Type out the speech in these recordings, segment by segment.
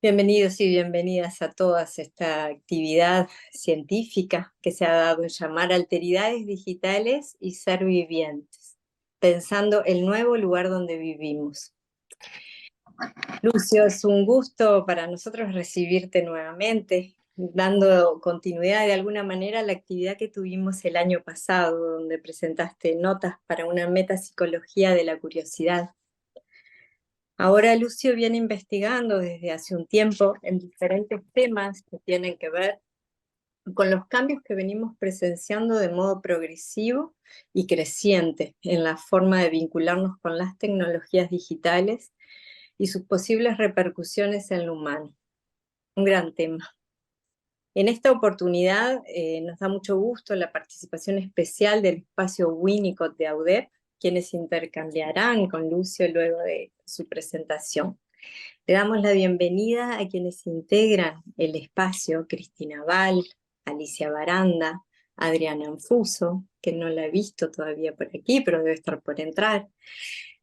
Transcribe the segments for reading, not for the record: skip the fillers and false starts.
Bienvenidos y bienvenidas a todas esta actividad científica que se ha dado en llamar alteridades digitales y ser vivientes, pensando el nuevo lugar donde vivimos. Lucio, es un gusto para nosotros recibirte nuevamente, dando continuidad de alguna manera a la actividad que tuvimos el año pasado, donde presentaste notas para una metapsicología de la curiosidad. Ahora Lucio viene investigando desde hace un tiempo en diferentes temas que tienen que ver con los cambios que venimos presenciando de modo progresivo y creciente en la forma de vincularnos con las tecnologías digitales y sus posibles repercusiones en lo humano. Un gran tema. En esta oportunidad nos da mucho gusto la participación especial del espacio Winnicott de AUDEP, quienes intercambiarán con Lucio luego de su presentación. Le damos la bienvenida a quienes integran el espacio: Cristina Val, Alicia Baranda, Adriana Anfuso, que no la he visto todavía por aquí, pero debe estar por entrar,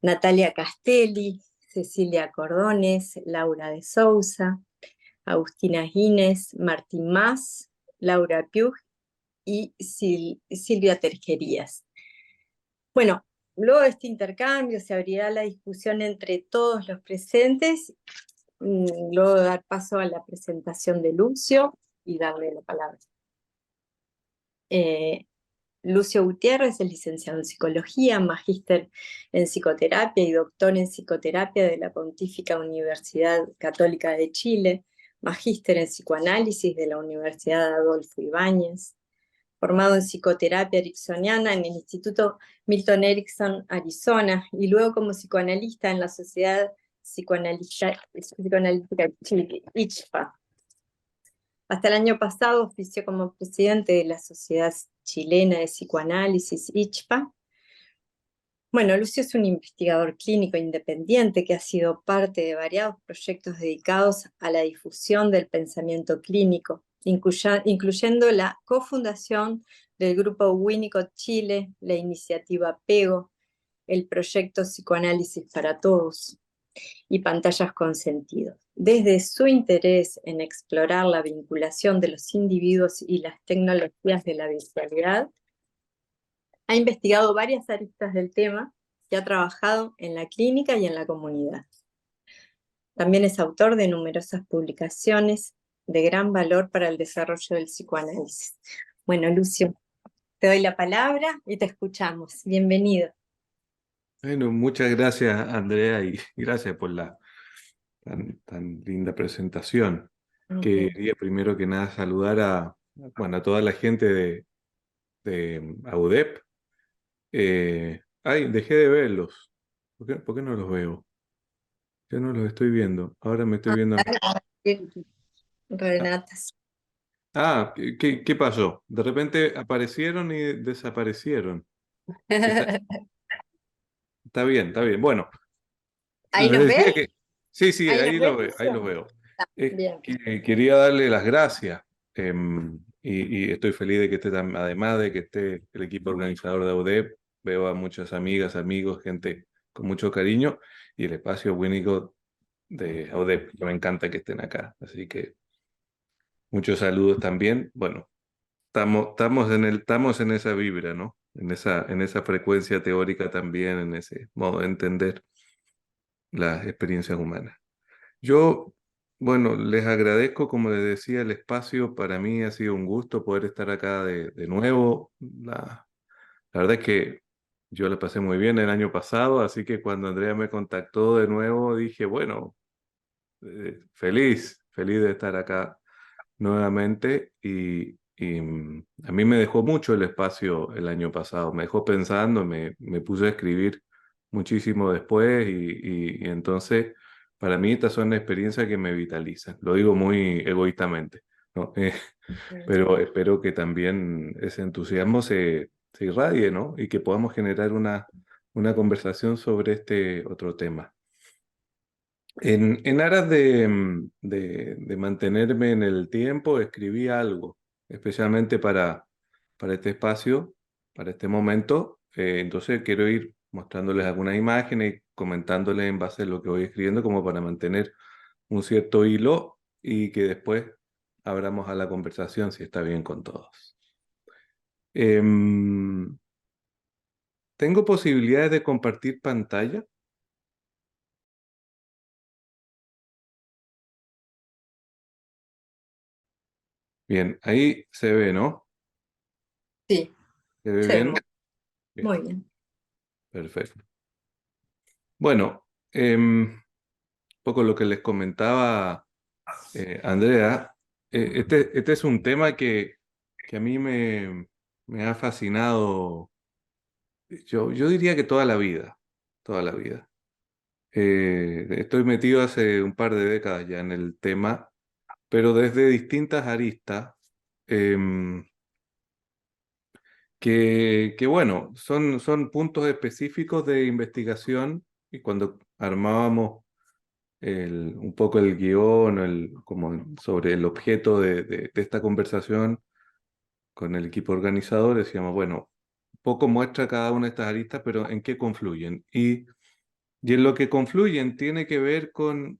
Natalia Castelli, Cecilia Cordones, Laura de Sousa, Agustina Gines, Martín Mas, Laura Piug y Silvia Tergerías. Bueno, luego de este intercambio se abrirá la discusión entre todos los presentes, luego de dar paso a la presentación de Lucio y darle la palabra. Lucio Gutiérrez es licenciado en Psicología, magíster en Psicoterapia y doctor en Psicoterapia de la Pontífica Universidad Católica de Chile, magíster en Psicoanálisis de la Universidad Adolfo Ibáñez, formado en Psicoterapia Ericksoniana en el Instituto Milton Erickson, Arizona, y luego como psicoanalista en la Sociedad Psicoanalítica Chile, ICHPA. Hasta el año pasado ofició como presidente de la Sociedad Chilena de Psicoanálisis, ICHPA. Bueno, Lucio es un investigador clínico independiente que ha sido parte de variados proyectos dedicados a la difusión del pensamiento clínico, incluyendo la cofundación del grupo Winnicott Chile, la iniciativa PEGO, el proyecto Psicoanálisis para Todos y Pantallas con Sentido. Desde su interés en explorar la vinculación de los individuos y las tecnologías de la virtualidad, ha investigado varias aristas del tema y ha trabajado en la clínica y en la comunidad. También es autor de numerosas publicaciones de gran valor para el desarrollo del psicoanálisis. Bueno, Lucio, te doy la palabra y te escuchamos. Bienvenido. Bueno, muchas gracias, Andrea, y gracias por la tan linda presentación. Quería primero que nada saludar a toda la gente de AUDEP. Dejé de verlos. ¿Por qué no los veo? Yo no los estoy viendo. Ahora me estoy viendo. Renata. ¿Qué pasó? De repente aparecieron y desaparecieron. Está, está bien, está bien. Bueno, ¿Ahí les nos ves? decía que sí, sí, ¿Ahí nos ves, ahí lo Lucio? veo. Bien. Quería darle las gracias, y estoy feliz de que esté, además de que esté el equipo organizador de AUDEP, veo a muchas amigas, amigos, gente con mucho cariño, y el espacio Winnicott de AUDEP, que me encanta que estén acá. Así que muchos saludos también. Bueno, estamos en esa vibra, ¿no? En esa frecuencia teórica también, en ese modo de entender las experiencias humanas. Yo, bueno, les agradezco, como les decía, el espacio. Para mí ha sido un gusto poder estar acá de nuevo. La verdad es que yo la pasé muy bien el año pasado, así que cuando Andrea me contactó de nuevo, dije, bueno, feliz de estar acá nuevamente. A mí me dejó mucho el espacio el año pasado, me dejó pensando, me puse a escribir muchísimo después y entonces para mí estas son experiencias que me vitalizan, lo digo muy egoístamente, ¿no? Pero espero que también ese entusiasmo se irradie, ¿no? Y que podamos generar una conversación sobre este otro tema. En aras de mantenerme en el tiempo, escribí algo, especialmente para este espacio, para este momento. Entonces quiero ir mostrándoles algunas imágenes y comentándoles en base a lo que voy escribiendo, como para mantener un cierto hilo y que después abramos a la conversación si está bien con todos. Em, ¿Tengo posibilidades de compartir pantalla? Bien, ahí se ve, ¿no? Sí, ¿Se ve se bien? ve Bien, muy bien. perfecto. Bueno, un poco lo que les comentaba Andrea, este es un tema que a mí me ha fascinado, yo diría que toda la vida, toda la vida. Estoy metido hace un par de décadas ya en el tema, pero desde distintas aristas, em, que bueno, son puntos específicos de investigación y cuando armábamos un poco el guión, como sobre el objeto de esta conversación con el equipo organizador, decíamos, bueno, poco muestra cada una de estas aristas, pero ¿en qué confluyen? Y en lo que confluyen tiene que ver con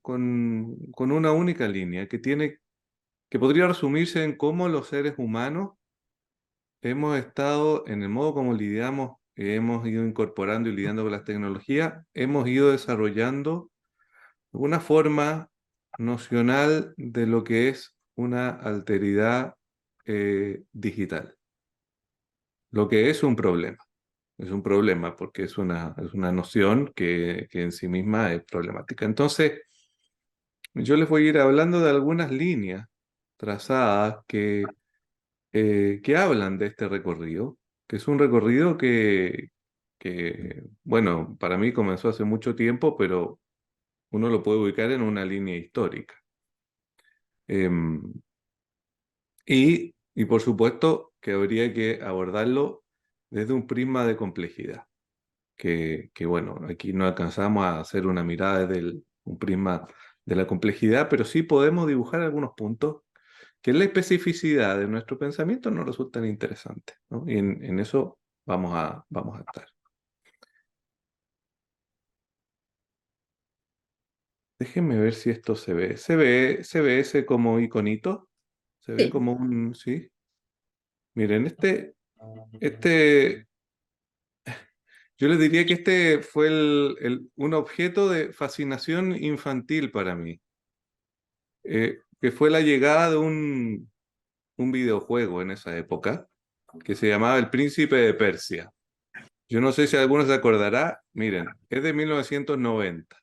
una única línea, que podría resumirse en cómo los seres humanos hemos estado, en el modo como lidiamos, hemos ido incorporando y lidiando con las tecnologías, hemos ido desarrollando una forma nocional de lo que es una alteridad digital, lo que es un problema. Es un problema porque es una noción que en sí misma es problemática. Entonces, yo les voy a ir hablando de algunas líneas trazadas que hablan de este recorrido, que es un recorrido bueno, para mí comenzó hace mucho tiempo, pero uno lo puede ubicar en una línea histórica. Em, y por supuesto que habría que abordarlo desde un prisma de complejidad, bueno, aquí no alcanzamos a hacer una mirada desde un prisma de la complejidad, pero sí podemos dibujar algunos puntos que en la especificidad de nuestro pensamiento nos resultan interesantes, ¿no? Y en eso vamos a estar. Déjenme ver si esto se ve. Se ve ese como iconito? ¿Se ve Sí, como un, sí? Miren, este, yo les diría que este fue un objeto de fascinación infantil para mí, que fue la llegada de un videojuego en esa época, que se llamaba El Príncipe de Persia. Yo no sé si alguno se acordará, miren, es de 1990.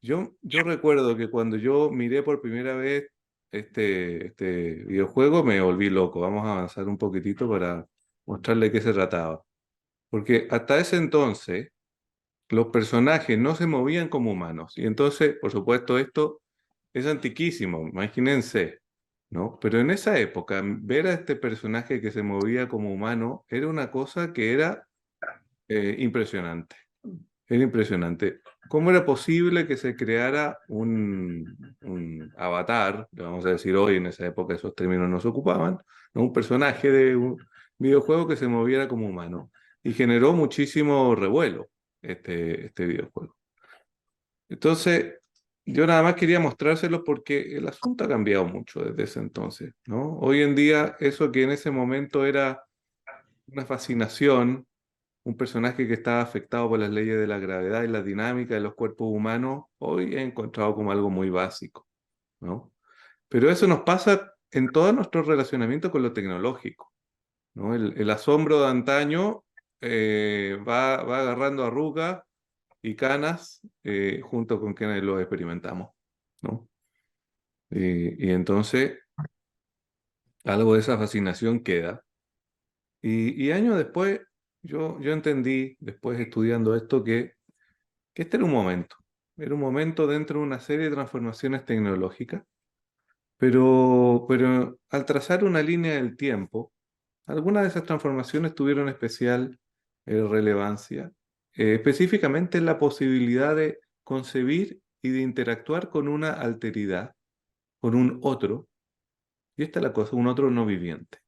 Yo recuerdo que cuando yo miré por primera vez este videojuego me volví loco. Vamos a avanzar un poquitito para mostrarle de qué se trataba. Porque hasta ese entonces los personajes no se movían como humanos. Y entonces, por supuesto, esto es antiquísimo, imagínense, ¿no? Pero en esa época, ver a este personaje que se movía como humano era una cosa que era impresionante. Era impresionante. ¿Cómo era posible que se creara un avatar, le vamos a decir hoy, en esa época esos términos no se ocupaban, ¿no? Un personaje de un videojuego que se moviera como humano? Y generó muchísimo revuelo este videojuego. Entonces, yo nada más quería mostrárselo porque el asunto ha cambiado mucho desde ese entonces, ¿no? Hoy en día, eso que en ese momento era una fascinación, un personaje que estaba afectado por las leyes de la gravedad y la dinámica de los cuerpos humanos, hoy he encontrado como algo muy básico, ¿no? Pero eso nos pasa en todo nuestro relacionamiento con lo tecnológico, ¿no? El asombro de antaño va agarrando arrugas y canas junto con quienes lo experimentamos, ¿no? Y entonces algo de esa fascinación queda. Y años después, yo entendí, después estudiando esto, que este era un momento dentro de una serie de transformaciones tecnológicas, pero al trazar una línea del tiempo, algunas de esas transformaciones tuvieron especial relevancia, específicamente en la posibilidad de concebir y de interactuar con una alteridad, con un otro, y esta es la cosa, un otro no viviente.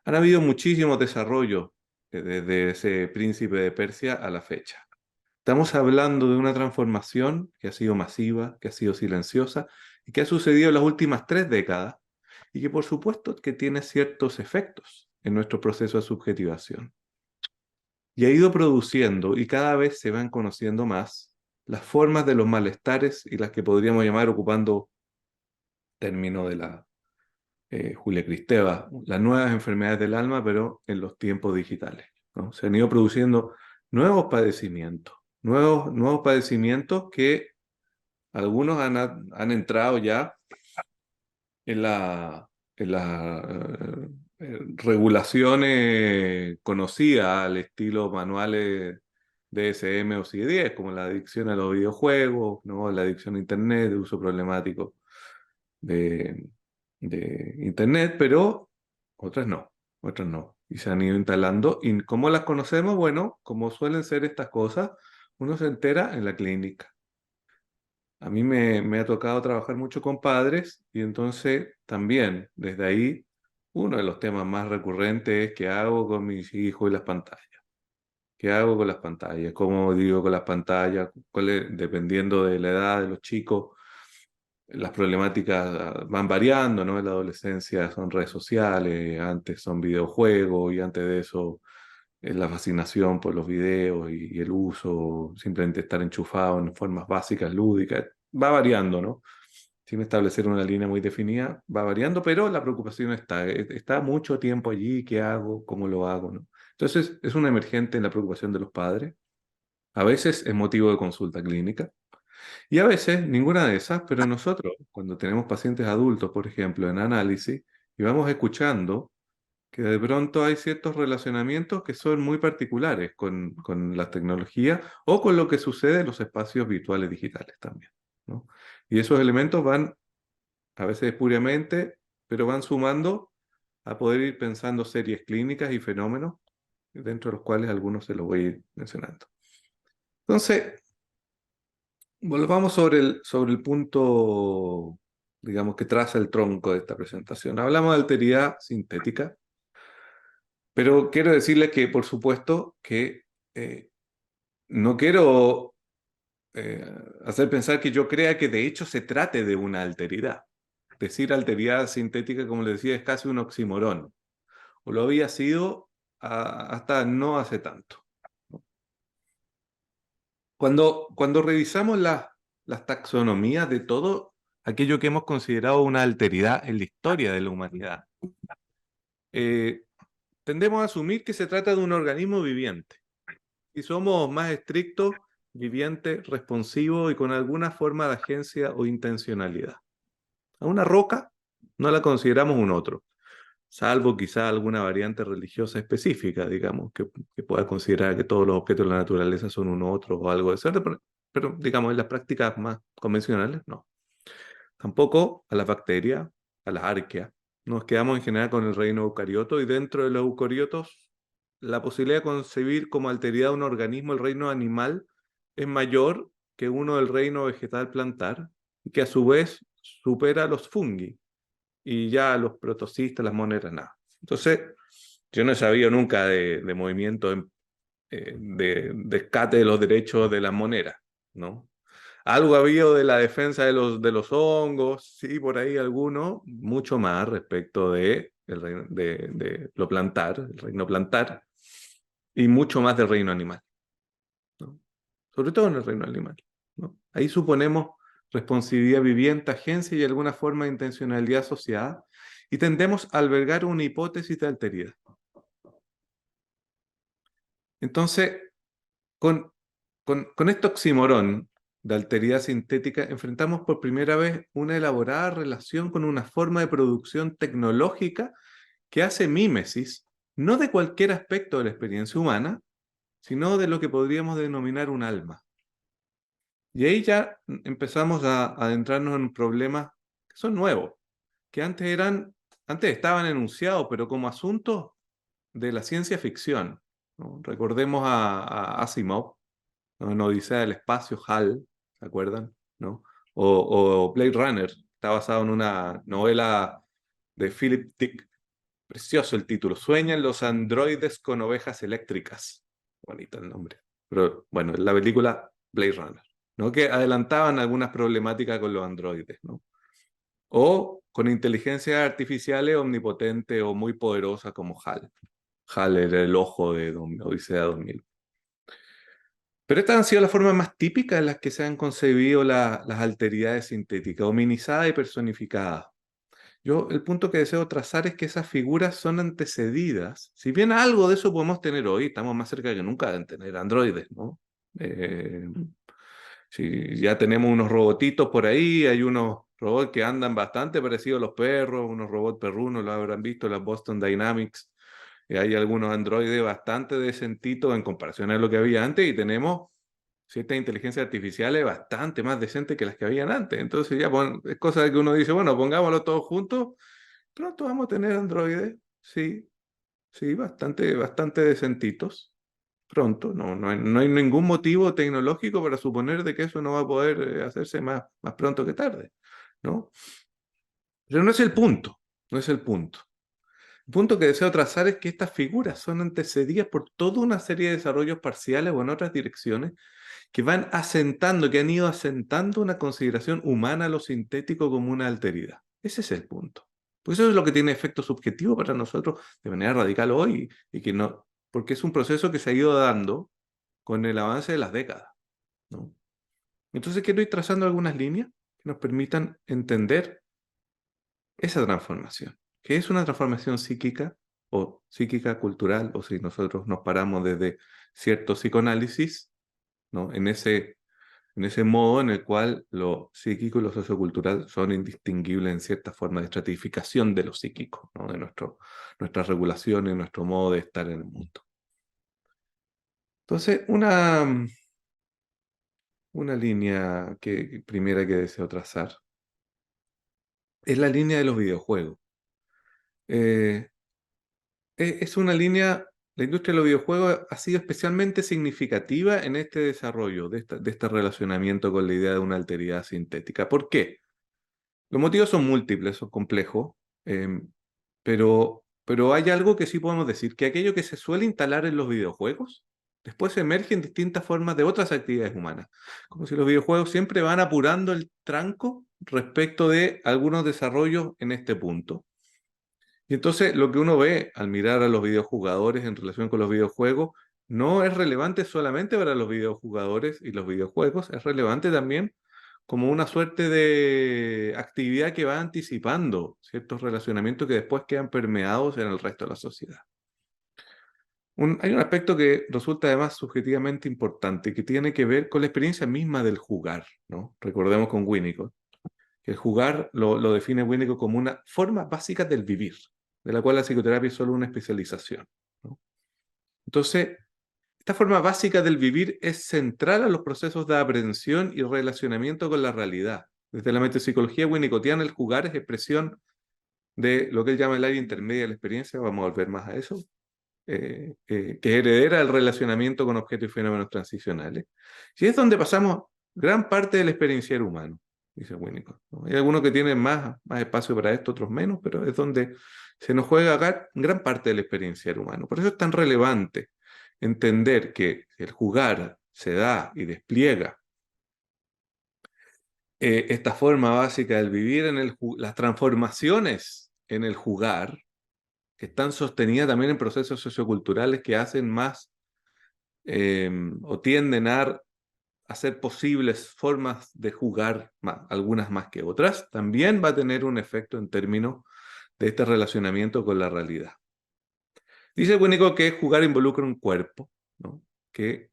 Han habido muchísimos desarrollos desde ese príncipe de Persia a la fecha. Estamos hablando de una transformación que ha sido masiva, que ha sido silenciosa y que ha sucedido en las últimas 3 décadas y que por supuesto que tiene ciertos efectos en nuestro proceso de subjetivación. Y ha ido produciendo y cada vez se van conociendo más las formas de los malestares y las que podríamos llamar, ocupando término de la Julia Kristeva, las nuevas enfermedades del alma, pero en los tiempos digitales, ¿no? Se han ido produciendo nuevos padecimientos que algunos han entrado ya en las regulaciones conocidas al estilo manuales DSM o CIE-10, como la adicción a los videojuegos, ¿no? La adicción a Internet, de uso problemático de, de Internet, pero otras no, otras no. Y se han ido instalando. ¿Y cómo las conocemos? Bueno, como suelen ser estas cosas, uno se entera en la clínica. A mí me ha tocado trabajar mucho con padres y entonces también desde ahí uno de los temas más recurrentes es qué hago con mis hijos y las pantallas. ¿Qué hago con las pantallas? ¿Cómo digo con las pantallas? Dependiendo de la edad de los chicos, las problemáticas van variando, ¿no? En la adolescencia son redes sociales, antes son videojuegos y antes de eso es la fascinación por los videos y el uso, simplemente estar enchufado en formas básicas, lúdicas. Va variando, ¿no? Sin establecer una línea muy definida, va variando, pero la preocupación está mucho tiempo allí, ¿qué hago? ¿Cómo lo hago? ¿No? Entonces, es una emergente en la preocupación de los padres. A veces es motivo de consulta clínica y a veces ninguna de esas, pero nosotros, cuando tenemos pacientes adultos, por ejemplo, en análisis, y vamos escuchando que de pronto hay ciertos relacionamientos que son muy particulares con las tecnologías o con lo que sucede en los espacios virtuales digitales también, ¿no? Y esos elementos van, a veces espuriamente, pero van sumando a poder ir pensando series clínicas y fenómenos, dentro de los cuales algunos se los voy a ir mencionando. Entonces, volvamos sobre el punto, digamos, que traza el tronco de esta presentación. Hablamos de alteridad sintética, pero quiero decirles que, por supuesto, que no quiero eh, hacer pensar que yo crea que de hecho se trate de una alteridad. Decir alteridad sintética, como les decía, es casi un oxímoron, o lo había sido hasta no hace tanto. Cuando revisamos las taxonomías de todo aquello que hemos considerado una alteridad en la historia de la humanidad, eh, tendemos a asumir que se trata de un organismo viviente. Y somos más estrictos, viviente, responsivo y con alguna forma de agencia o intencionalidad. A una roca no la consideramos un otro, salvo quizá alguna variante religiosa específica, digamos, que pueda considerar que todos los objetos de la naturaleza son un otro o algo de eso, pero digamos, en las prácticas más convencionales, no. Tampoco a las bacterias, a las arqueas. Nos quedamos en general con el reino eucarioto y dentro de los eucariotos la posibilidad de concebir como alteridad un organismo, el reino animal, es mayor que uno del reino vegetal plantar, que a su vez supera a los fungi y ya a los protocistas, las monedas, nada. Entonces, yo no he sabido nunca de movimiento de escate de los derechos de las monedas, ¿no? Algo ha habido de la defensa de los hongos, sí, por ahí alguno, mucho más respecto de lo plantar, el reino plantar, y mucho más del reino animal, ¿no? Sobre todo en el reino animal, ¿no? Ahí suponemos responsabilidad viviente, agencia y alguna forma de intencionalidad asociada, y tendemos a albergar una hipótesis de alteridad. Entonces, con, con este oxímoron de alteridad sintética, enfrentamos por primera vez una elaborada relación con una forma de producción tecnológica que hace mímesis, no de cualquier aspecto de la experiencia humana, sino de lo que podríamos denominar un alma. Y ahí ya empezamos a adentrarnos en problemas que son nuevos, que antes estaban enunciados, pero como asuntos de la ciencia ficción, ¿no? Recordemos a Asimov, ¿no? En Odisea del Espacio, HAL, ¿se acuerdan? ¿No? O Blade Runner, está basado en una novela de Philip Dick. Precioso el título. Sueñan los androides con ovejas eléctricas. Bonito el nombre. pero bueno, la película Blade Runner, ¿no? Que adelantaban algunas problemáticas con los androides, ¿no? O con inteligencias artificiales omnipotentes o muy poderosas como HAL. HAL era el ojo de Odisea 2000. Pero estas han sido las formas más típicas en las que se han concebido las alteridades sintéticas, hominizadas y personificadas. Yo el punto que deseo trazar es que esas figuras son antecedidas. Si bien algo de eso podemos tener hoy, estamos más cerca que nunca de tener androides, ¿no? Eh, si ya tenemos unos robotitos por ahí, hay unos robots que andan bastante parecidos a los perros, unos robots perrunos, lo habrán visto, las Boston Dynamics. Y hay algunos androides bastante decentitos en comparación a lo que había antes y tenemos ciertas inteligencias artificiales bastante más decentes que las que habían antes. Entonces ya es cosa de que uno dice, bueno, pongámoslo todos juntos, pronto vamos a tener androides, sí, sí, bastante, bastante decentitos. Pronto, no hay ningún motivo tecnológico para suponer de que eso no va a poder hacerse más pronto que tarde, ¿no? Pero no es el punto, no es el punto. El punto que deseo trazar es que estas figuras son antecedidas por toda una serie de desarrollos parciales o en otras direcciones que van asentando, que han ido asentando una consideración humana a lo sintético como una alteridad. Ese es el punto. Pues eso es lo que tiene efecto subjetivo para nosotros de manera radical hoy y que no, porque es un proceso que se ha ido dando con el avance de las décadas, ¿no? Entonces quiero ir trazando algunas líneas que nos permitan entender esa transformación, que es una transformación psíquica o psíquica cultural, o si nosotros nos paramos desde cierto psicoanálisis, ¿no? En ese modo en el cual lo psíquico y lo sociocultural son indistinguibles en cierta forma de estratificación de lo psíquico, ¿no? De nuestras regulaciones, nuestro modo de estar en el mundo. Entonces, una línea primera que deseo trazar es la línea de los videojuegos. Eh, es una línea, la industria de los videojuegos ha sido especialmente significativa en este desarrollo de este relacionamiento con la idea de una alteridad sintética. ¿Por qué? Los motivos son múltiples, son complejos, pero hay algo que sí podemos decir, que aquello que se suele instalar en los videojuegos, después emerge en distintas formas de otras actividades humanas, como si los videojuegos siempre van apurando el tranco respecto de algunos desarrollos en este punto. Y entonces lo que uno ve al mirar a los videojugadores en relación con los videojuegos no es relevante solamente para los videojugadores y los videojuegos, es relevante también como una suerte de actividad que va anticipando ciertos relacionamientos que después quedan permeados en el resto de la sociedad. Hay un aspecto que resulta además subjetivamente importante, que tiene que ver con la experiencia misma del jugar, ¿no? Recordemos con Winnicott, que el jugar lo define Winnicott como una forma básica del vivir, de la cual la psicoterapia es solo una especialización, ¿no? Entonces, esta forma básica del vivir es central a los procesos de aprehensión y relacionamiento con la realidad. Desde la metapsicología winnicottiana, el jugar es expresión de lo que él llama el área intermedia de la experiencia, vamos a volver más a eso, que es heredera del relacionamiento con objetos y fenómenos transicionales. Y es donde pasamos gran parte del experienciar humano, dice Winnicott, ¿no? Hay algunos que tienen más espacio para esto, otros menos, pero es donde se nos juega acá gran parte del experienciar humano. Por eso es tan relevante entender que el jugar se da y despliega esta forma básica del vivir las transformaciones en el jugar, que están sostenidas también en procesos socioculturales que hacen más o tienden a hacer posibles formas de jugar, algunas más que otras, también va a tener un efecto en términos de este relacionamiento con la realidad. Dice Winnicott que jugar involucra un cuerpo, ¿no? Que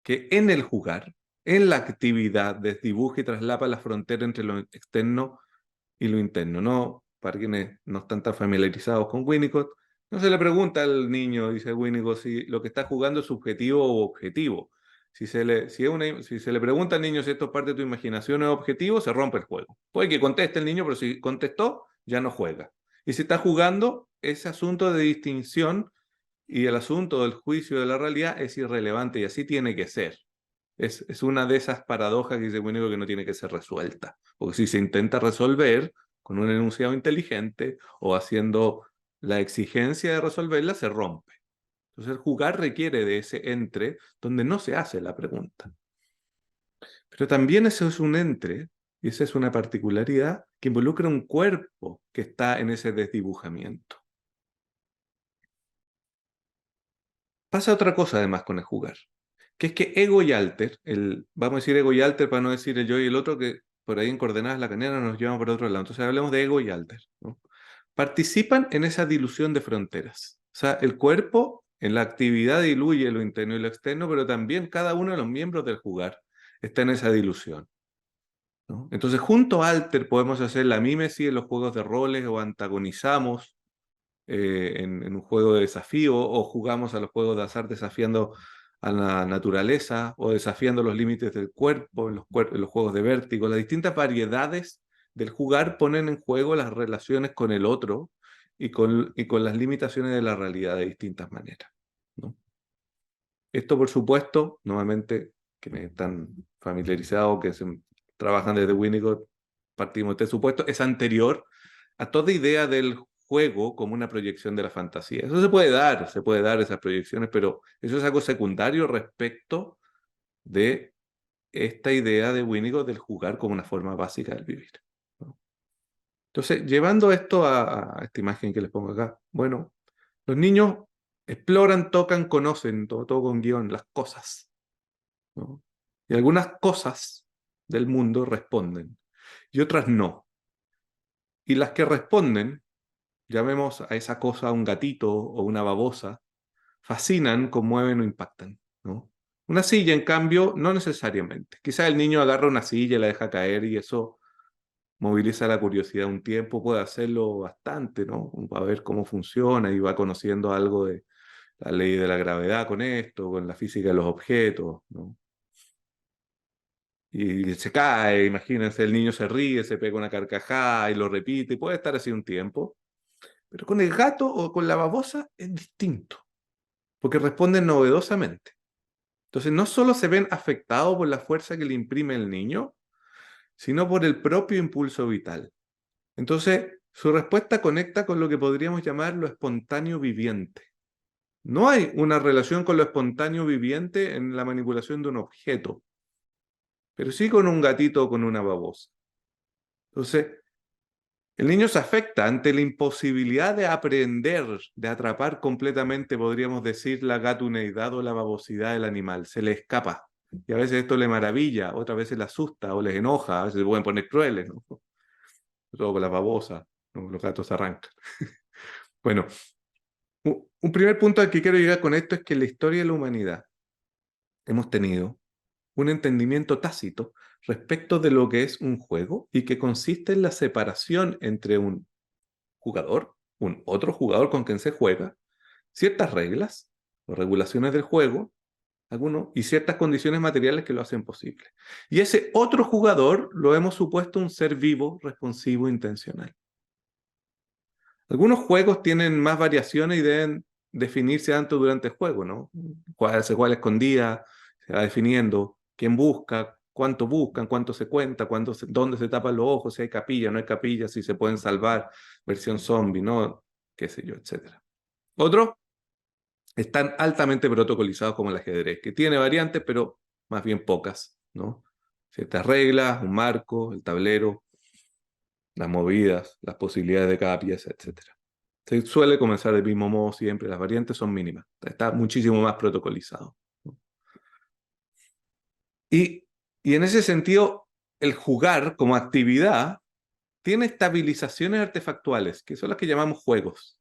en el jugar, en la actividad, desdibuja y traslapa la frontera entre lo externo y lo interno. No, para quienes no están tan familiarizados con Winnicott, no se le pregunta al niño, dice Winnicott, si lo que está jugando es subjetivo o objetivo. Si se le pregunta al niño si esto es parte de tu imaginación o es objetivo, se rompe el juego. Puede que conteste el niño, pero si contestó, ya no juega. Y si está jugando, ese asunto de distinción y el asunto del juicio de la realidad es irrelevante y así tiene que ser. Es una de esas paradojas que dice Winnicott que no tiene que ser resuelta. Porque si se intenta resolver con un enunciado inteligente o haciendo la exigencia de resolverla, se rompe. Entonces, el jugar requiere de ese entre donde no se hace la pregunta. Pero también eso es un entre, y esa es una particularidad que involucra un cuerpo que está en ese desdibujamiento. Pasa otra cosa además con el jugar, que es que ego y alter, vamos a decir ego y alter para no decir el yo y el otro, que por ahí en coordenadas lacanianas nos llevamos por otro lado. Entonces hablemos de ego y alter, ¿no? Participan en esa dilución de fronteras. O sea, el cuerpo en la actividad diluye lo interno y lo externo, pero también cada uno de los miembros del jugar está en esa dilución, ¿no? Entonces, junto a alter podemos hacer la mímesis en los juegos de roles o antagonizamos en un juego de desafío o jugamos a los juegos de azar desafiando a la naturaleza o desafiando los límites del cuerpo en los juegos de vértigo. Las distintas variedades del jugar ponen en juego las relaciones con el otro y con las limitaciones de la realidad de distintas maneras, ¿no? Esto, por supuesto, nuevamente, quienes están familiarizados, trabajan desde Winnicott, partimos de este supuesto, es anterior a toda idea del juego como una proyección de la fantasía. Eso se puede dar esas proyecciones, pero eso es algo secundario respecto de esta idea de Winnicott del jugar como una forma básica del vivir, ¿no? Entonces, llevando esto a esta imagen que les pongo acá, bueno, los niños exploran, tocan, conocen, todo con guión, las cosas, ¿no? Y algunas cosas del mundo responden y otras no. Y las que responden, llamemos a esa cosa un gatito o una babosa, fascinan, conmueven o impactan, ¿no? Una silla, en cambio, no necesariamente. Quizá el niño agarra una silla y la deja caer y eso moviliza la curiosidad un tiempo, puede hacerlo bastante, ¿no? Va a ver cómo funciona y va conociendo algo de la ley de la gravedad con esto, con la física de los objetos, ¿no? Y se cae, imagínense, el niño se ríe, se pega una carcajada y lo repite, y puede estar así un tiempo. Pero con el gato o con la babosa es distinto, porque responden novedosamente. Entonces, no solo se ven afectados por la fuerza que le imprime el niño, sino por el propio impulso vital. Entonces, su respuesta conecta con lo que podríamos llamar lo espontáneo viviente. No hay una relación con lo espontáneo viviente en la manipulación de un objeto, pero sí con un gatito o con una babosa. Entonces, el niño se afecta ante la imposibilidad de aprender, de atrapar completamente, podríamos decir, la gatuneidad o la babosidad del animal. Se le escapa. Y a veces esto le maravilla, otras veces le asusta o les enoja, a veces se pueden poner crueles, ¿no? Todo con la babosa, ¿no? Los gatos arrancan. Bueno, un primer punto al que quiero llegar con esto es que en la historia de la humanidad hemos tenido un entendimiento tácito respecto de lo que es un juego y que consiste en la separación entre un jugador, un otro jugador con quien se juega, ciertas reglas o regulaciones del juego, algunos, y ciertas condiciones materiales que lo hacen posible. Y ese otro jugador lo hemos supuesto un ser vivo, responsivo, intencional. Algunos juegos tienen más variaciones y deben definirse antes durante el juego, ¿no? Cuál se juega escondida, se va definiendo quién busca, cuánto buscan, cuánto se cuenta, dónde se tapan los ojos, si hay capilla, no hay capilla, si se pueden salvar, versión zombie, ¿no? Qué sé yo, etcétera. Otros están altamente protocolizados como el ajedrez, que tiene variantes, pero más bien pocas, ¿no? Ciertas reglas, un marco, el tablero, las movidas, las posibilidades de cada pieza, etcétera. Se suele comenzar del mismo modo siempre, las variantes son mínimas, está muchísimo más protocolizado, ¿no? Y, y en ese sentido, el jugar como actividad tiene estabilizaciones artefactuales, que son las que llamamos juegos,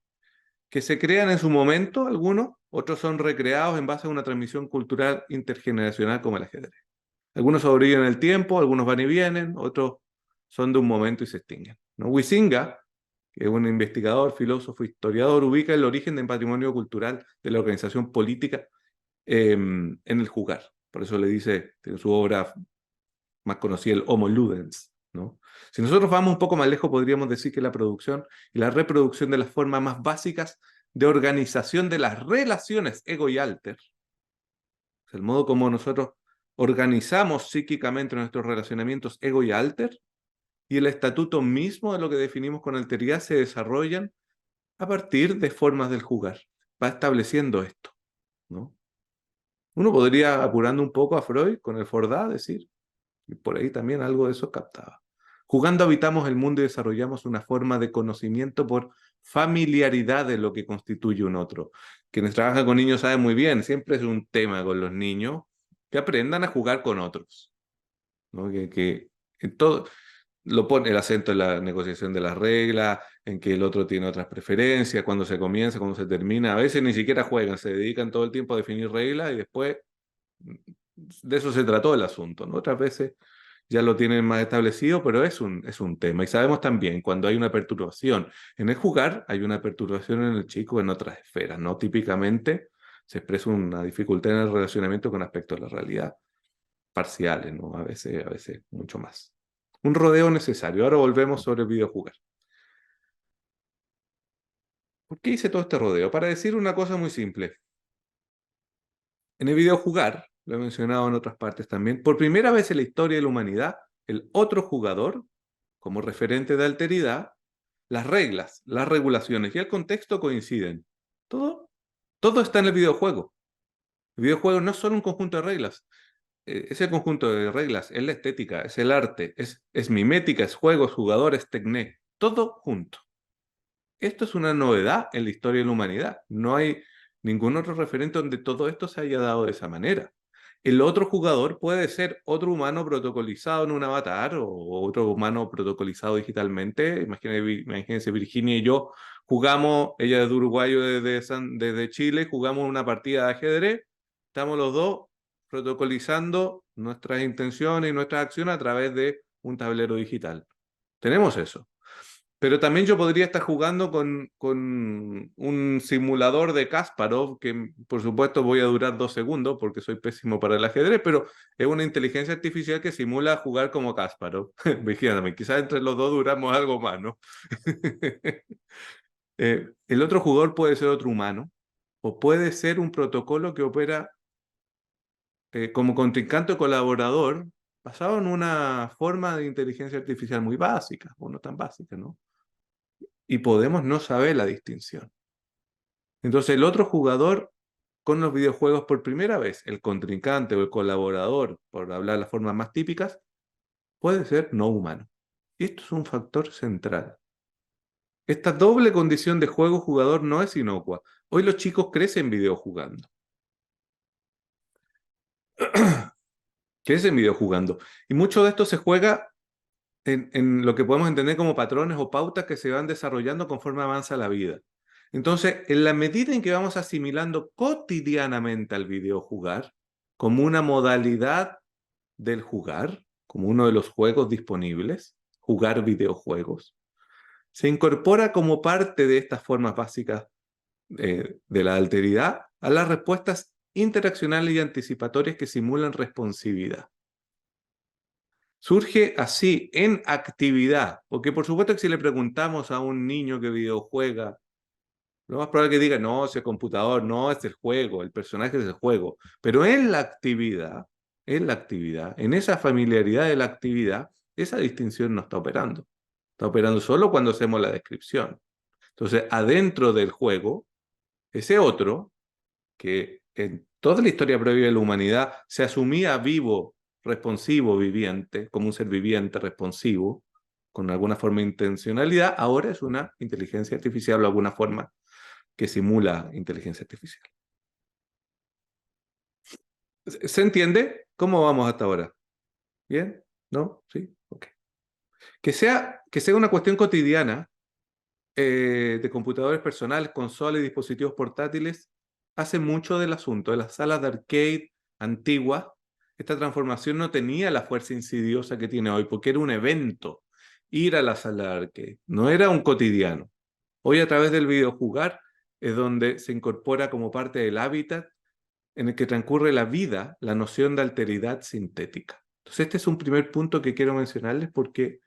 que se crean en su momento algunos, otros son recreados en base a una transmisión cultural intergeneracional como el ajedrez. Algunos sobreviven en el tiempo, algunos van y vienen, otros son de un momento y se extinguen, ¿no? Huizinga, que es un investigador, filósofo, historiador, ubica el origen del patrimonio cultural de la organización política en el jugar. Por eso le dice, en su obra más conocida, el Homo Ludens, ¿no? Si nosotros vamos un poco más lejos, podríamos decir que la producción y la reproducción de las formas más básicas de organización de las relaciones ego y alter, el modo como nosotros organizamos psíquicamente nuestros relacionamientos ego y alter, y el estatuto mismo de lo que definimos con alteridad se desarrollan a partir de formas del jugar. Va estableciendo esto. ¿no? Uno podría, apurando un poco a Freud con el Fordá, decir, y por ahí también algo de eso captaba. Jugando habitamos el mundo y desarrollamos una forma de conocimiento por familiaridad de lo que constituye un otro. Quienes trabajan con niños saben muy bien, siempre es un tema con los niños, que aprendan a jugar con otros, ¿no? Que en todo, lo pone el acento en la negociación de las reglas, en que el otro tiene otras preferencias, cuando se comienza, cuando se termina. A veces ni siquiera juegan, se dedican todo el tiempo a definir reglas y después de eso se trató el asunto, ¿no? Otras veces ya lo tienen más establecido, pero es un tema. Y sabemos también cuando hay una perturbación en el jugar, hay una perturbación en el chico en otras esferas, ¿no? Típicamente se expresa una dificultad en el relacionamiento con aspectos de la realidad, parciales, ¿no? A veces mucho más. Un rodeo necesario. Ahora volvemos sobre el videojugar. ¿Por qué hice todo este rodeo? Para decir una cosa muy simple. En el videojugar, lo he mencionado en otras partes también, por primera vez en la historia de la humanidad, el otro jugador, como referente de alteridad, las reglas, las regulaciones y el contexto coinciden. Todo, todo está en el videojuego. El videojuego no es solo un conjunto de reglas, es el conjunto de reglas, es la estética, es el arte, es mimética, es juegos, jugadores, tecné, todo junto. Esto es una novedad en la historia de la humanidad. No hay ningún otro referente donde todo esto se haya dado de esa manera. El otro jugador puede ser otro humano protocolizado en un avatar o otro humano protocolizado digitalmente. Imagínense, Virginia y yo jugamos, ella es de Uruguay, yo desde Chile, jugamos una partida de ajedrez. Estamos los dos protocolizando nuestras intenciones y nuestras acciones a través de un tablero digital. Tenemos eso. Pero también yo podría estar jugando con un simulador de Kasparov, que por supuesto voy a durar 2 segundos porque soy pésimo para el ajedrez, pero es una inteligencia artificial que simula jugar como Kasparov. Vigílame, quizás entre los dos duramos algo más, ¿no? El otro jugador puede ser otro humano o puede ser un protocolo que opera como contrincante o colaborador basado en una forma de inteligencia artificial muy básica, o no tan básica, ¿no? Y podemos no saber la distinción. Entonces el otro jugador con los videojuegos por primera vez, el contrincante o el colaborador, por hablar las formas más típicas, puede ser no humano. Y esto es un factor central. Esta doble condición de juego-jugador no es inocua. Hoy los chicos crecen videojugando. Crecen videojugando. Y mucho de esto se juega en lo que podemos entender como patrones o pautas que se van desarrollando conforme avanza la vida. Entonces, en la medida en que vamos asimilando cotidianamente al videojugar como una modalidad del jugar, como uno de los juegos disponibles, jugar videojuegos, se incorpora como parte de estas formas básicas de la alteridad a las respuestas interaccionales y anticipatorias que simulan responsividad. Surge así en actividad, porque por supuesto que si le preguntamos a un niño que videojuega, lo más probable es que diga, no, es el computador, no, es el juego, el personaje es el juego. Pero en esa familiaridad de la actividad, esa distinción no está operando. Está operando solo cuando hacemos la descripción. Entonces, adentro del juego, ese otro, que en toda la historia previa de la humanidad se asumía vivo, responsivo, viviente, como un ser viviente, responsivo, con alguna forma de intencionalidad, ahora es una inteligencia artificial o alguna forma que simula inteligencia artificial. ¿Se entiende? ¿Cómo vamos hasta ahora? ¿Bien? ¿No? ¿Sí? Ok. Que sea una cuestión cotidiana de computadores personales, consolas y dispositivos portátiles, hace mucho del asunto. En las salas de arcade antiguas, esta transformación no tenía la fuerza insidiosa que tiene hoy, porque era un evento ir a la sala de arcade, no era un cotidiano. Hoy a través del videojugar es donde se incorpora como parte del hábitat en el que transcurre la vida la noción de alteridad sintética. Entonces este es un primer punto que quiero mencionarles porque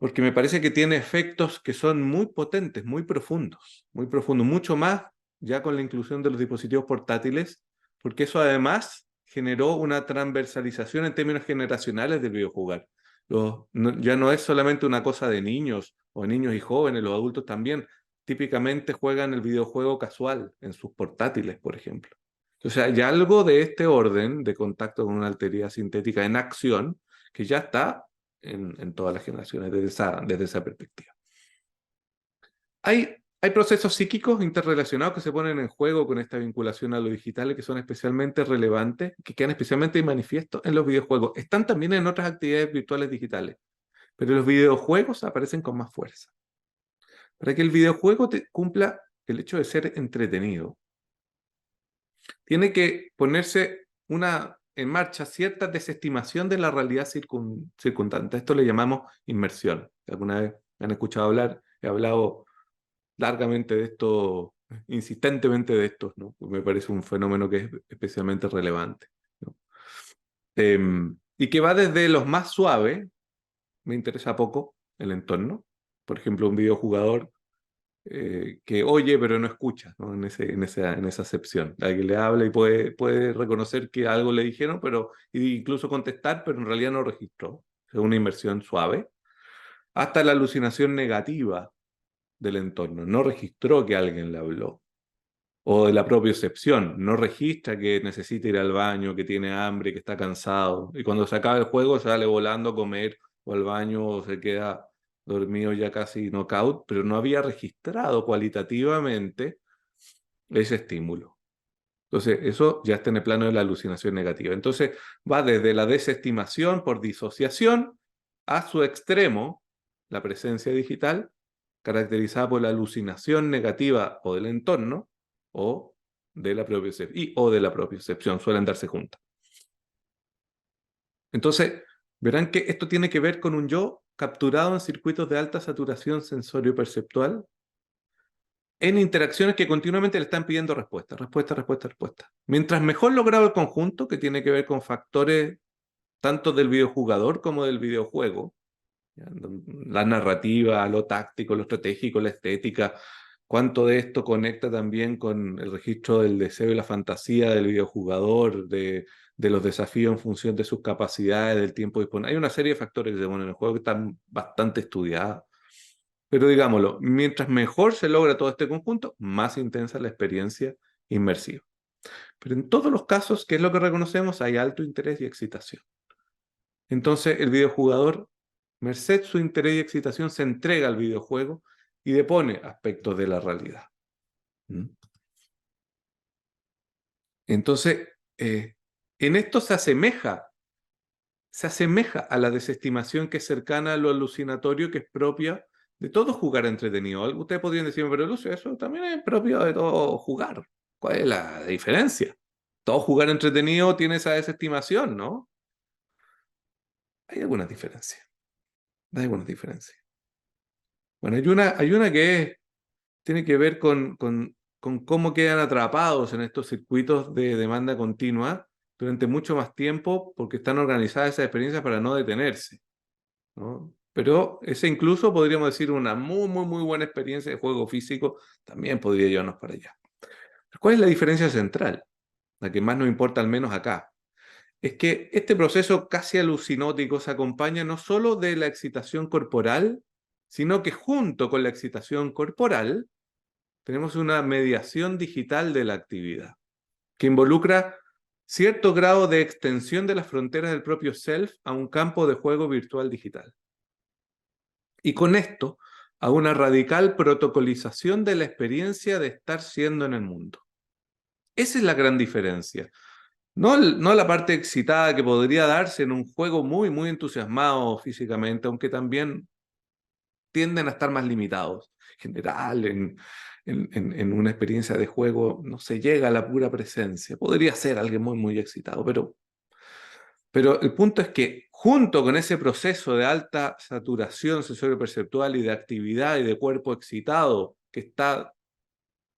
me parece que tiene efectos que son muy potentes, muy profundos, mucho más ya con la inclusión de los dispositivos portátiles, porque eso además generó una transversalización en términos generacionales del videojugar. Ya no es solamente una cosa de niños o niños y jóvenes, los adultos también. típicamente juegan el videojuego casual en sus portátiles, por ejemplo. O sea, hay algo de este orden de contacto con una alteridad sintética en acción que ya está en todas las generaciones desde esa perspectiva. Hay procesos psíquicos interrelacionados que se ponen en juego con esta vinculación a lo digital y que son especialmente relevantes, que quedan especialmente manifiestos en los videojuegos. Están también en otras actividades virtuales digitales, pero los videojuegos aparecen con más fuerza. Para que el videojuego cumpla el hecho de ser entretenido, tiene que ponerse en marcha cierta desestimación de la realidad circundante. Esto le llamamos inmersión. ¿Alguna vez han escuchado hablar? He hablado largamente de esto, insistentemente de esto, ¿no? Me parece un fenómeno que es especialmente relevante, ¿no? Y que va desde los más suaves, me interesa poco el entorno. Por ejemplo, un videojugador que oye pero no escucha, ¿no? En esa acepción. Alguien le habla y puede reconocer que algo le dijeron, pero incluso contestar, pero en realidad no registró. Es una inversión suave. Hasta la alucinación negativa del entorno. No registró que alguien le habló. O de la propia excepción. No registra que necesita ir al baño, que tiene hambre, que está cansado. Y cuando se acaba el juego sale volando a comer o al baño o se queda dormido ya casi knockout, pero no había registrado cualitativamente ese estímulo. Entonces, eso ya está en el plano de la alucinación negativa. Entonces, va desde la desestimación por disociación a su extremo, la presencia digital, caracterizada por la alucinación negativa o del entorno o de la propia excepción, suelen darse juntas. Entonces, verán que esto tiene que ver con un yo capturado en circuitos de alta saturación sensorio-perceptual en interacciones que continuamente le están pidiendo respuesta, respuesta, respuesta, respuesta. Mientras mejor logrado el conjunto, que tiene que ver con factores tanto del videojugador como del videojuego, ¿ya? La narrativa, lo táctico, lo estratégico, la estética, cuánto de esto conecta también con el registro del deseo y la fantasía del videojugador, de los desafíos en función de sus capacidades, del tiempo disponible. Hay una serie de factores que se ponen en el juego que están bastante estudiados. Pero digámoslo, mientras mejor se logra todo este conjunto, más intensa la experiencia inmersiva. Pero en todos los casos, ¿qué es lo que reconocemos? Hay alto interés y excitación. Entonces, el videojugador, merced su interés y excitación, se entrega al videojuego y depone aspectos de la realidad. ¿Mm? Entonces, en esto se asemeja a la desestimación que es cercana a lo alucinatorio, que es propia de todo jugar entretenido. Ustedes podrían decirme, pero Lucio, eso también es propio de todo jugar. ¿Cuál es la diferencia? Todo jugar entretenido tiene esa desestimación, ¿no? Hay algunas diferencias. Hay algunas diferencias. Bueno, hay una que tiene que ver con cómo quedan atrapados en estos circuitos de demanda continua durante mucho más tiempo porque están organizadas esas experiencias para no detenerse, ¿no? Pero esa incluso podríamos decir una muy, muy, muy buena experiencia de juego físico también podría llevarnos para allá. ¿Cuál es la diferencia central? La que más nos importa, al menos acá. Es que este proceso casi alucinótico se acompaña no solo de la excitación corporal, sino que junto con la excitación corporal tenemos una mediación digital de la actividad, que involucra cierto grado de extensión de las fronteras del propio self a un campo de juego virtual digital. Y con esto, a una radical protocolización de la experiencia de estar siendo en el mundo. Esa es la gran diferencia. No la parte excitada que podría darse en un juego muy, muy entusiasmado físicamente, aunque también tienden a estar más limitados. En general, en una experiencia de juego no se llega a la pura presencia. Podría ser alguien muy, muy excitado, pero el punto es que junto con ese proceso de alta saturación sensorio-perceptual y de actividad y de cuerpo excitado que está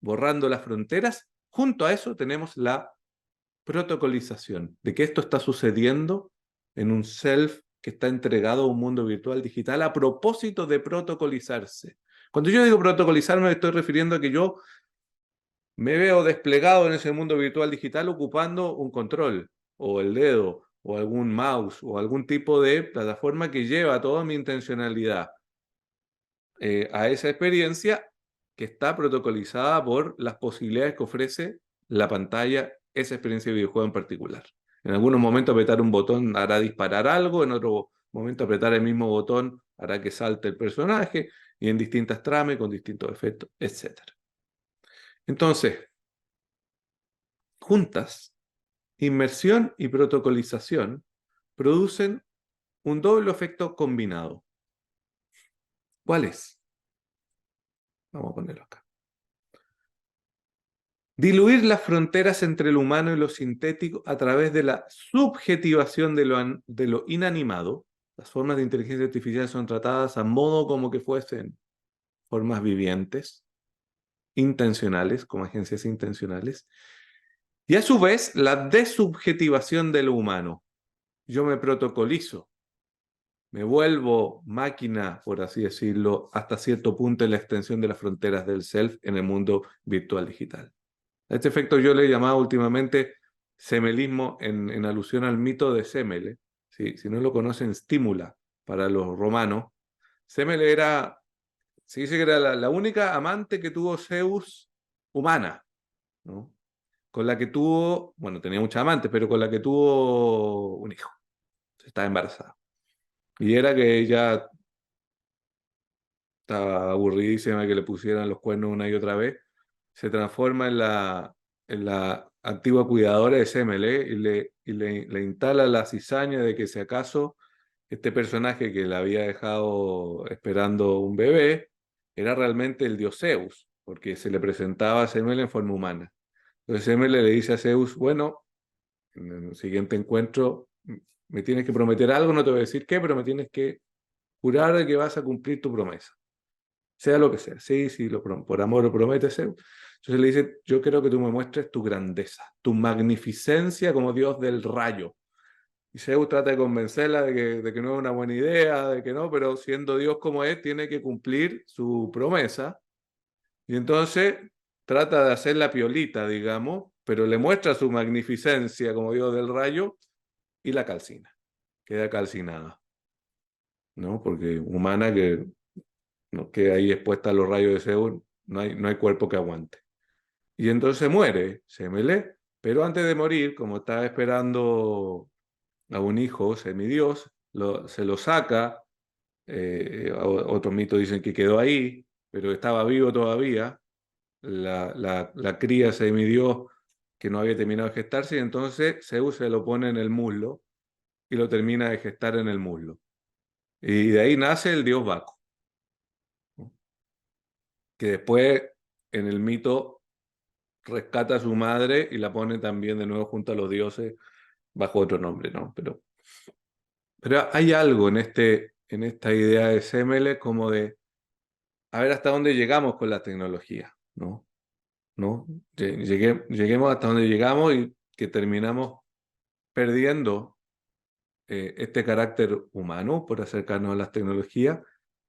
borrando las fronteras, junto a eso tenemos la protocolización de que esto está sucediendo en un self que está entregado a un mundo virtual digital a propósito de protocolizarse. Cuando yo digo protocolizar me estoy refiriendo a que yo me veo desplegado en ese mundo virtual digital ocupando un control o el dedo o algún mouse o algún tipo de plataforma que lleva toda mi intencionalidad a esa experiencia que está protocolizada por las posibilidades que ofrece la pantalla, esa experiencia de videojuego en particular. En algunos momentos apretar un botón hará disparar algo, en otro momento apretar el mismo botón hará que salte el personaje, y en distintas tramas, con distintos efectos, etc. Entonces, juntas, inmersión y protocolización producen un doble efecto combinado. ¿Cuál es? Vamos a ponerlo acá. Diluir las fronteras entre lo humano y lo sintético a través de la subjetivación de lo inanimado. Las formas de inteligencia artificial son tratadas a modo como que fuesen formas vivientes, intencionales, como agencias intencionales. Y a su vez, la desubjetivación de lo humano. Yo me protocolizo, me vuelvo máquina, por así decirlo, hasta cierto punto en la extensión de las fronteras del self en el mundo virtual digital. A este efecto yo le he llamado últimamente semelismo en alusión al mito de Semele. Si no lo conocen, Stímula para los romanos. Semele era, se dice que era la única amante que tuvo Zeus humana, ¿no? Con la que tuvo, bueno, tenía muchas amantes, pero con la que tuvo un hijo. Estaba embarazada. Y era que ella estaba aburridísima de que le pusieran los cuernos una y otra vez. Se transforma en la antigua cuidadora de Semele le instala la cizaña de que si acaso este personaje que la había dejado esperando un bebé era realmente el dios Zeus, porque se le presentaba a Semele en forma humana. Entonces Semele le dice a Zeus, bueno, en el siguiente encuentro me tienes que prometer algo, no te voy a decir qué, pero me tienes que jurar de que vas a cumplir tu promesa. Sea lo que sea. Sí, sí, por amor lo promete Zeus. Entonces le dice, yo quiero que tú me muestres tu grandeza, tu magnificencia como dios del rayo. Y Zeus trata de convencerla de que no es una buena idea, de que no, pero siendo dios como es, tiene que cumplir su promesa. Y entonces trata de hacer la piolita, digamos, pero le muestra su magnificencia como dios del rayo y la calcina. Queda calcinada, ¿no? Porque humana que no queda ahí expuesta a los rayos de Zeus, no hay cuerpo que aguante. Y entonces muere Semele, pero antes de morir, como estaba esperando a un hijo semidios, se lo saca. Otros mitos dicen que quedó ahí, pero estaba vivo todavía. La cría semidios que no había terminado de gestarse, y entonces Zeus se lo pone en el muslo y lo termina de gestar en el muslo. Y de ahí nace el dios Baco, ¿no? Que después en el mito rescata a su madre y la pone también de nuevo junto a los dioses bajo otro nombre, ¿no? Pero hay algo en esta idea de Semele como de a ver hasta dónde llegamos con la tecnología, ¿no? ¿No? Lleguemos hasta donde llegamos y que terminamos perdiendo este carácter humano por acercarnos a las tecnologías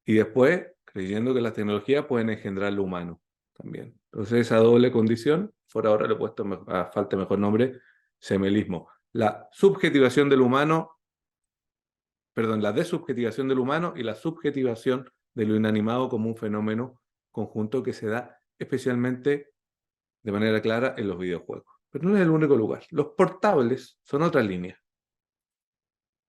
y después creyendo que las tecnologías pueden engendrar lo humano también. Entonces esa doble condición, por ahora le he puesto a falta de mejor nombre, semelismo. La subjetivación del humano, perdón, la desubjetivación del humano y la subjetivación de lo inanimado como un fenómeno conjunto que se da especialmente de manera clara en los videojuegos. Pero no es el único lugar. Los portables son otra línea.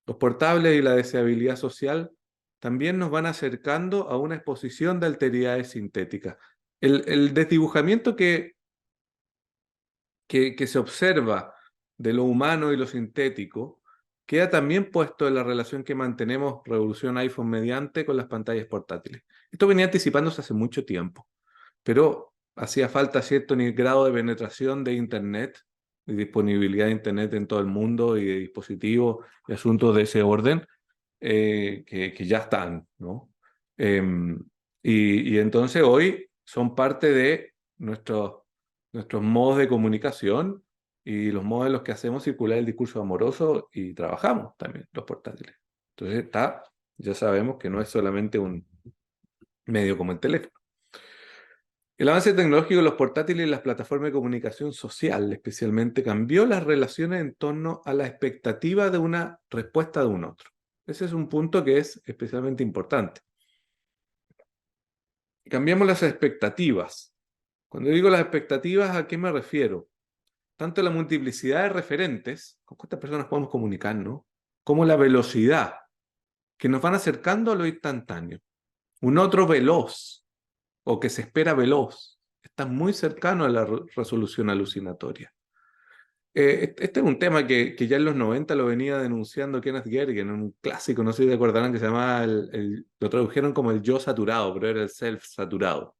Los portables y la deseabilidad social también nos van acercando a una exposición de alteridades sintéticas. El desdibujamiento que se observa de lo humano y lo sintético queda también puesto en la relación que mantenemos Revolución iPhone mediante con las pantallas portátiles. Esto venía anticipándose hace mucho tiempo, pero hacía falta cierto grado de penetración de Internet, de disponibilidad de Internet en todo el mundo y de dispositivos y asuntos de ese orden, que ya están, ¿no? Em, y entonces hoy son parte de nuestros modos de comunicación y los modos en los que hacemos circular el discurso amoroso y trabajamos también los portátiles. Entonces ya sabemos que no es solamente un medio como el teléfono. El avance tecnológico de los portátiles y las plataformas de comunicación social especialmente cambió las relaciones en torno a la expectativa de una respuesta de un otro. Ese es un punto que es especialmente importante. cambiamos las expectativas. Cuando digo las expectativas, ¿a qué me refiero? Tanto la multiplicidad de referentes, con cuántas personas podemos comunicarnos, como la velocidad, que nos van acercando a lo instantáneo. Un otro veloz, o que se espera veloz, está muy cercano a la resolución alucinatoria. Este es un tema que ya en los 90 lo venía denunciando Kenneth Gergen, un clásico, no sé si te acordarán, que se llamaba, lo tradujeron como el yo saturado, pero era el self saturado,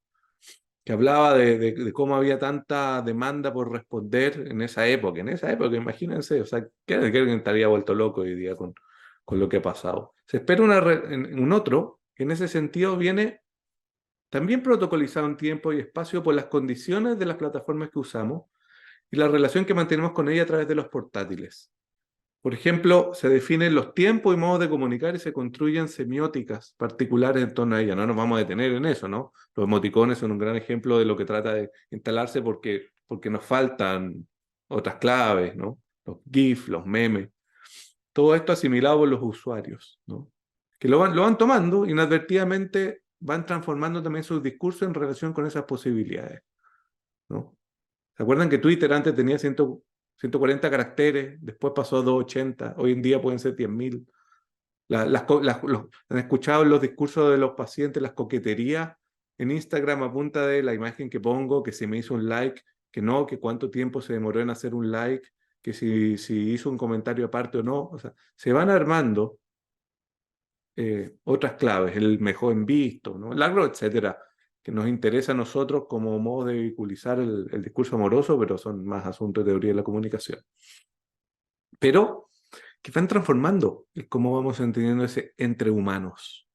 que hablaba de cómo había tanta demanda por responder en esa época. En esa época, imagínense, o sea, Kenneth Gergen estaría vuelto loco hoy día con lo que ha pasado. Se espera un otro que en ese sentido viene también protocolizado en tiempo y espacio por las condiciones de las plataformas que usamos y la relación que mantenemos con ella a través de los portátiles. Por ejemplo, se definen los tiempos y modos de comunicar y se construyen semióticas particulares en torno a ella. No nos vamos a detener en eso, ¿no? Los emoticones son un gran ejemplo de lo que trata de instalarse porque nos faltan otras claves, ¿no? Los GIF, los memes. Todo esto asimilado por los usuarios, ¿no? Que lo van tomando inadvertidamente, van transformando también sus discursos en relación con esas posibilidades, ¿no? ¿Se acuerdan que Twitter antes tenía 140 caracteres, después pasó a 280, hoy en día pueden ser 10.000? ¿Han escuchado en los discursos de los pacientes las coqueterías en Instagram a punta de la imagen que pongo, que si me hizo un like, que no, que cuánto tiempo se demoró en hacer un like, que si hizo un comentario aparte o no? O sea, se van armando otras claves, el mejor en visto, ¿no? El agro, etcétera, que nos interesa a nosotros como modo de vehiculizar el discurso amoroso, pero son más asuntos de teoría de la comunicación. Pero que van transformando el cómo vamos entendiendo ese entre humanos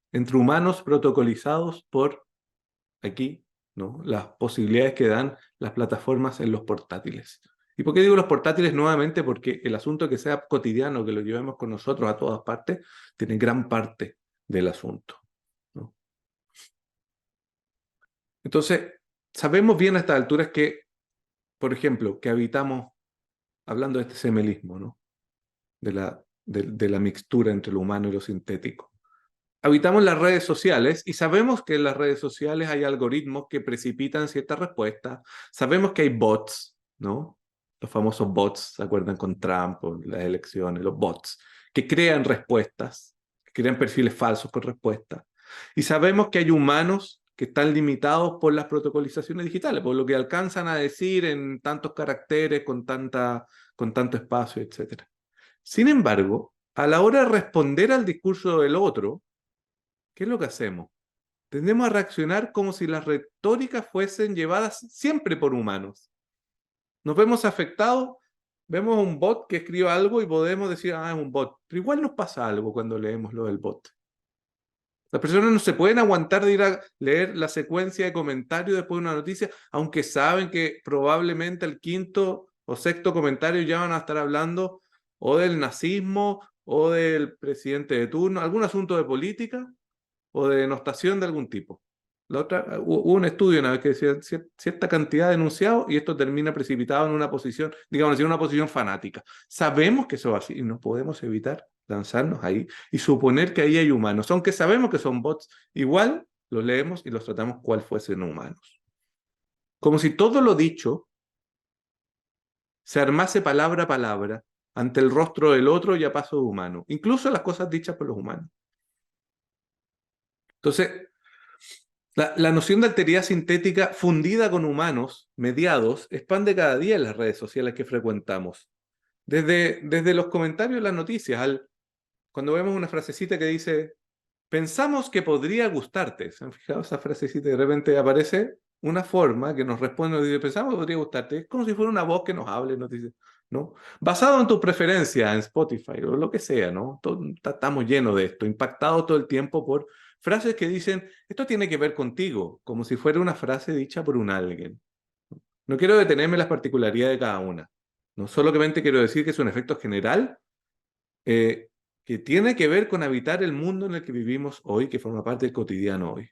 protocolizados por aquí, ¿no? Las posibilidades que dan las plataformas en los portátiles. ¿Y por qué digo los portátiles nuevamente? Porque el asunto que sea cotidiano, que lo llevemos con nosotros a todas partes, tiene gran parte del asunto, ¿no? Entonces, sabemos bien a estas alturas que, por ejemplo, que habitamos, hablando de este semelismo, ¿no? De la mixtura entre lo humano y lo sintético. Habitamos las redes sociales y sabemos que en las redes sociales hay algoritmos que precipitan ciertas respuestas. Sabemos que hay bots, ¿no? Los famosos bots, ¿se acuerdan con Trump o las elecciones? Los bots, que crean respuestas, que crean perfiles falsos con respuestas. Y sabemos que hay humanos que están limitados por las protocolizaciones digitales, por lo que alcanzan a decir en tantos caracteres, con tanto espacio, etc. Sin embargo, a la hora de responder al discurso del otro, ¿qué es lo que hacemos? Tendemos a reaccionar como si las retóricas fuesen llevadas siempre por humanos. Nos vemos afectados, vemos un bot que escribe algo y podemos decir, ah, es un bot. Pero igual nos pasa algo cuando leemos lo del bot. Las personas no se pueden aguantar de ir a leer la secuencia de comentarios después de una noticia, aunque saben que probablemente el quinto o sexto comentario ya van a estar hablando o del nazismo o del presidente de turno, algún asunto de política o de denostación de algún tipo. Hubo un estudio una vez que decía cierta cantidad de enunciados y esto termina precipitado en una posición, digamos, en una posición fanática. Sabemos que eso es así y no podemos evitar lanzarnos ahí y suponer que ahí hay humanos. Aunque sabemos que son bots, igual los leemos y los tratamos cual fuesen humanos. Como si todo lo dicho se armase palabra a palabra ante el rostro del otro y a paso de humano, incluso las cosas dichas por los humanos. Entonces, la noción de alteridad sintética fundida con humanos mediados expande cada día en las redes sociales que frecuentamos. Desde los comentarios de las noticias, cuando vemos una frasecita que dice, pensamos que podría gustarte. ¿Se han fijado esa frasecita? De repente aparece una forma que nos responde, nos dice, pensamos que podría gustarte. Es como si fuera una voz que nos hable, nos dice, ¿no? Basado en tu preferencia en Spotify o lo que sea, ¿no? Estamos llenos de esto, impactados todo el tiempo por frases que dicen, esto tiene que ver contigo, como si fuera una frase dicha por un alguien. No quiero detenerme en las particularidades de cada una. No solamente quiero decir que es un efecto general que tiene que ver con habitar el mundo en el que vivimos hoy, que forma parte del cotidiano hoy.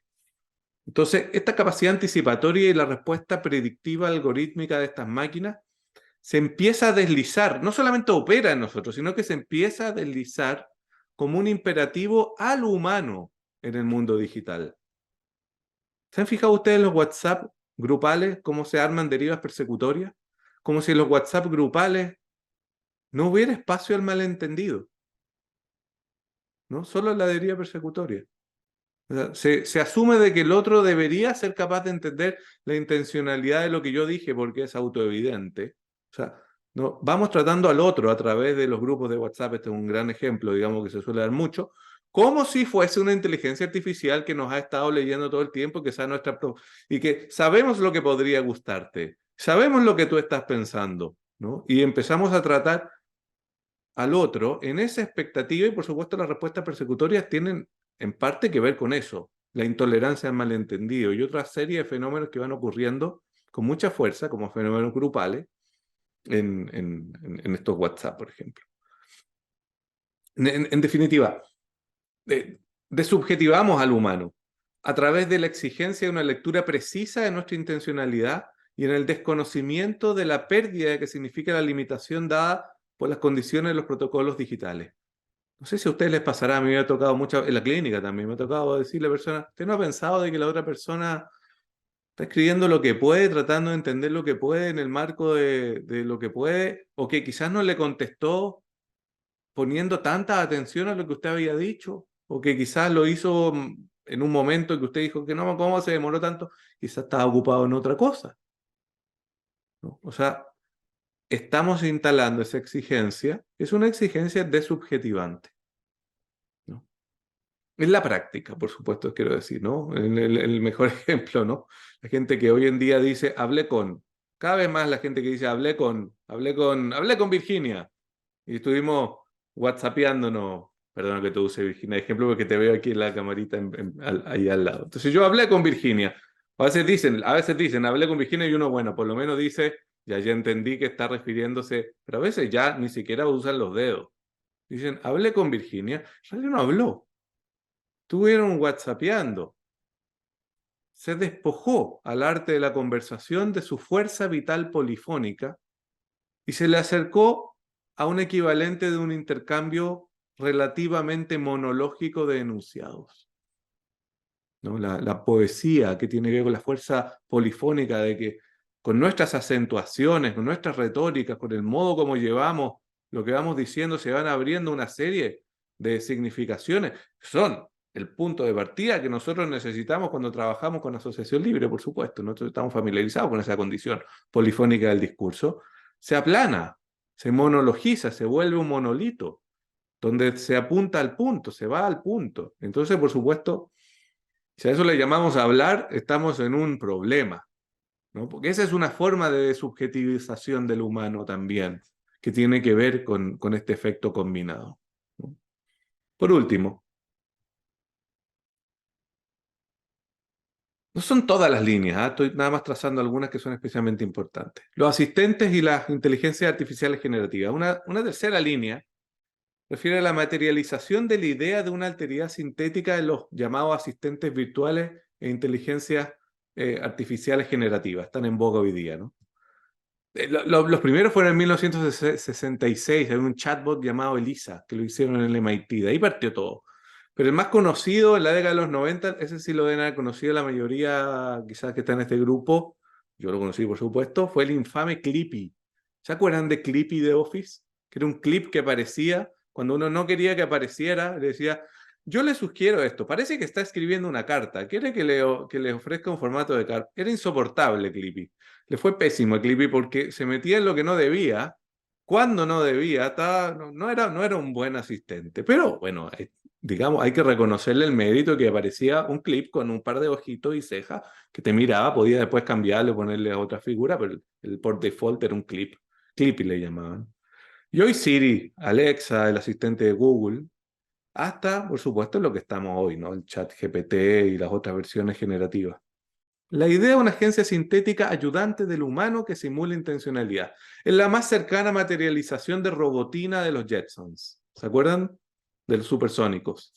Entonces, esta capacidad anticipatoria y la respuesta predictiva algorítmica de estas máquinas se empieza a deslizar, no solamente opera en nosotros, sino que se empieza a deslizar como un imperativo al humano en el mundo digital. ¿Se han fijado ustedes en los WhatsApp grupales, cómo se arman derivas persecutorias? Como si en los WhatsApp grupales no hubiera espacio al malentendido, ¿no? Solo la deriva persecutoria. O sea, se asume de que el otro debería ser capaz de entender la intencionalidad de lo que yo dije porque es autoevidente. O sea, no, vamos tratando al otro a través de los grupos de WhatsApp, este es un gran ejemplo, digamos, que se suele dar mucho, como si fuese una inteligencia artificial que nos ha estado leyendo todo el tiempo, que sea nuestra y que sabemos lo que podría gustarte, sabemos lo que tú estás pensando, ¿no? Y empezamos a tratar al otro en esa expectativa y por supuesto las respuestas persecutorias tienen en parte que ver con eso, la intolerancia al malentendido y otra serie de fenómenos que van ocurriendo con mucha fuerza, como fenómenos grupales, en estos WhatsApp, por ejemplo. En definitiva, desubjetivamos al humano a través de la exigencia de una lectura precisa de nuestra intencionalidad y en el desconocimiento de la pérdida que significa la limitación dada por las condiciones de los protocolos digitales. No sé si a ustedes les pasará, a mí me ha tocado mucho, en la clínica también, me ha tocado decirle a la persona, ¿usted no ha pensado de que la otra persona está escribiendo lo que puede, tratando de entender lo que puede en el marco de lo que puede, o que quizás no le contestó poniendo tanta atención a lo que usted había dicho, o que quizás lo hizo en un momento que usted dijo que no, ¿cómo se demoró tanto? Quizás estaba ocupado en otra cosa, ¿no? O sea, estamos instalando esa exigencia, es una exigencia desubjetivante, ¿no? En la práctica, por supuesto, quiero decir, ¿no? El mejor ejemplo, ¿no? La gente que hoy en día dice, hablé con, cada vez más la gente que dice, hablé con Virginia, y estuvimos whatsappeándonos, perdón que te use Virginia de ejemplo, porque te veo aquí en la camarita ahí al lado. Entonces yo hablé con Virginia, a veces dicen, hablé con Virginia y uno, bueno, por lo menos dice, ya entendí que está refiriéndose, pero a veces ya ni siquiera usan los dedos. Dicen, hablé con Virginia, en realidad no habló. Estuvieron whatsappeando. Se despojó al arte de la conversación de su fuerza vital polifónica y se le acercó a un equivalente de un intercambio relativamente monológico de enunciados, ¿no? La poesía que tiene que ver con la fuerza polifónica de que con nuestras acentuaciones, con nuestras retóricas, con el modo como llevamos lo que vamos diciendo, se van abriendo una serie de significaciones. Son el punto de partida que nosotros necesitamos cuando trabajamos con asociación libre, por supuesto. Nosotros estamos familiarizados con esa condición polifónica del discurso. Se aplana, se monologiza, se vuelve un monolito, donde se apunta al punto, se va al punto. Entonces, por supuesto, si a eso le llamamos hablar, estamos en un problema, ¿no? Porque esa es una forma de desubjetivización del humano también, que tiene que ver con este efecto combinado, ¿no? Por último, no son todas las líneas, ¿eh? Estoy nada más trazando algunas que son especialmente importantes. Los asistentes y las inteligencias artificiales generativas. Una tercera línea refiere a la materialización de la idea de una alteridad sintética de los llamados asistentes virtuales e inteligencias artificiales generativas. Están en boga hoy día, ¿no? Los primeros fueron en 1966, hay un chatbot llamado Elisa, que lo hicieron en el MIT, de ahí partió todo. Pero el más conocido en la década de los 90, ese sí lo deben haber conocido la mayoría, quizás que está en este grupo, yo lo conocí por supuesto, fue el infame Clippy. ¿Se acuerdan de Clippy de Office? Que era un clip que aparecía cuando uno no quería que apareciera, le decía, yo le sugiero esto, parece que está escribiendo una carta, quiere que le ofrezca un formato de carta. Era insoportable Clippy. Le fue pésimo a Clippy porque se metía en lo que no debía, cuando no debía, no era un buen asistente. Pero bueno, digamos, hay que reconocerle el mérito que aparecía un clip con un par de ojitos y cejas que te miraba, podía después cambiarle, ponerle a otra figura, pero el por default era un clip. Clippy le llamaban. Y hoy Siri, Alexa, el asistente de Google, hasta, por supuesto, lo que estamos hoy, ¿no? El chat GPT y las otras versiones generativas. La idea de una agencia sintética ayudante del humano que simula intencionalidad. Es la más cercana materialización de robotina de los Jetsons. ¿Se acuerdan? De los supersónicos.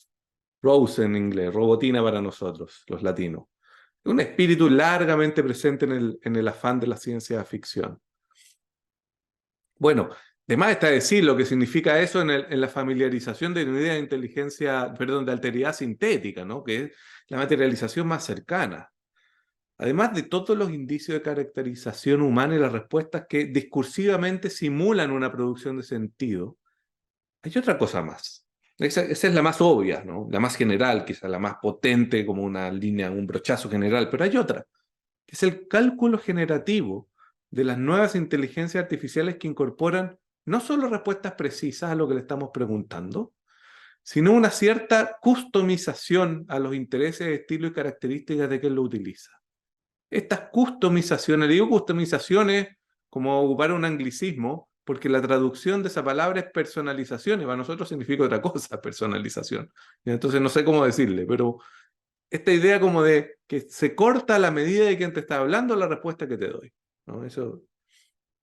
Rose en inglés, robotina para nosotros, los latinos. Un espíritu largamente presente en el afán de la ciencia ficción. Bueno, de más está decir lo que significa eso en la familiarización de una idea de inteligencia, perdón, de alteridad sintética, ¿no? Que es la materialización más cercana. además de todos los indicios de caracterización humana y las respuestas que discursivamente simulan una producción de sentido, hay otra cosa más. Esa es la más obvia, ¿no? La más general, quizá la más potente, como una línea, un brochazo general, pero hay otra, que es el cálculo generativo de las nuevas inteligencias artificiales que incorporan no solo respuestas precisas a lo que le estamos preguntando, sino una cierta customización a los intereses, estilos y características de quien lo utiliza. Estas customizaciones, digo customizaciones como ocupar un anglicismo, porque la traducción de esa palabra es personalización, y para nosotros significa otra cosa, personalización. Y entonces no sé cómo decirle, pero esta idea como de que se corta a la medida de quien te está hablando la respuesta que te doy, ¿no? Eso,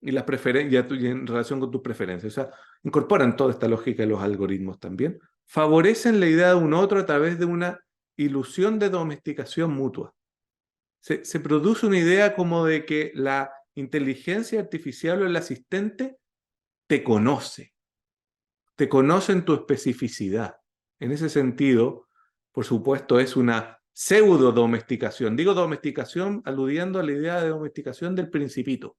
y las preferencias, y en relación con tus preferencias. O sea, incorporan toda esta lógica de los algoritmos también. Favorecen la idea de un otro a través de una ilusión de domesticación mutua. Se produce una idea como de que la inteligencia artificial o el asistente te conoce en tu especificidad. En ese sentido, por supuesto, es una pseudo domesticación. Digo domesticación aludiendo a la idea de domesticación del principito.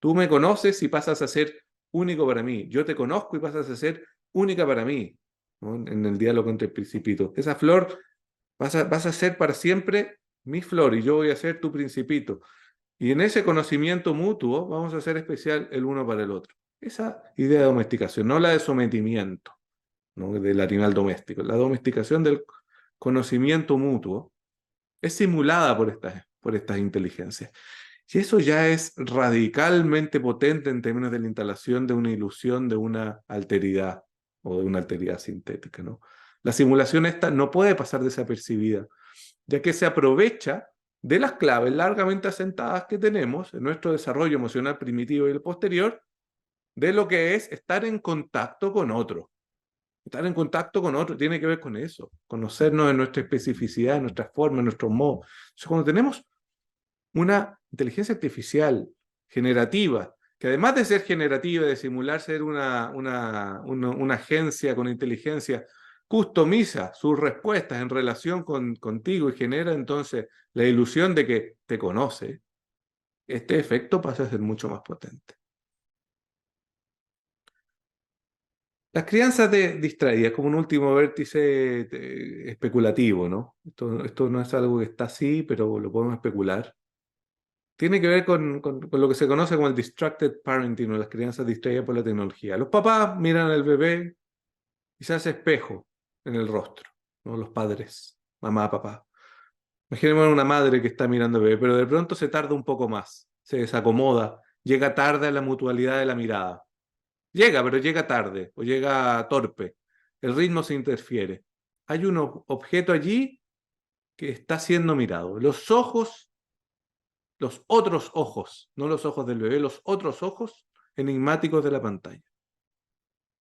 Tú me conoces y pasas a ser único para mí. Yo te conozco y pasas a ser única para mí, ¿no? En el diálogo entre el principito. Esa flor vas a ser para siempre mi flor y yo voy a ser tu principito. Y en ese conocimiento mutuo vamos a ser especial el uno para el otro. Esa idea de domesticación, no la de sometimiento, ¿no? Del animal doméstico. La domesticación del conocimiento mutuo es simulada por estas inteligencias. Y eso ya es radicalmente potente en términos de la instalación de una ilusión de una alteridad o de una alteridad sintética, ¿no? La simulación esta no puede pasar desapercibida, ya que se aprovecha de las claves largamente asentadas que tenemos en nuestro desarrollo emocional primitivo y el posterior, de lo que es estar en contacto con otro. Estar en contacto con otro tiene que ver con eso, conocernos en nuestra especificidad, en nuestras formas, en nuestros modos. Entonces, cuando tenemos una inteligencia artificial generativa, que además de ser generativa, de simular ser una agencia con inteligencia, customiza sus respuestas en relación contigo y genera entonces la ilusión de que te conoce, este efecto pasa a ser mucho más potente. Las crianzas distraídas, como un último vértice especulativo, ¿no? Esto no es algo que está así, pero lo podemos especular. Tiene que ver con lo que se conoce como el distracted parenting o las crianzas distraídas por la tecnología. Los papás miran al bebé y se hace espejo en el rostro, ¿no? Los padres, mamá, papá. Imaginemos una madre que está mirando al bebé, pero de pronto se tarda un poco más, se desacomoda, llega tarde a la mutualidad de la mirada. Llega, pero llega tarde o llega torpe. El ritmo se interfiere. Hay un objeto allí que está siendo mirado. Los ojos, los otros ojos, no los ojos del bebé, los otros ojos enigmáticos de la pantalla.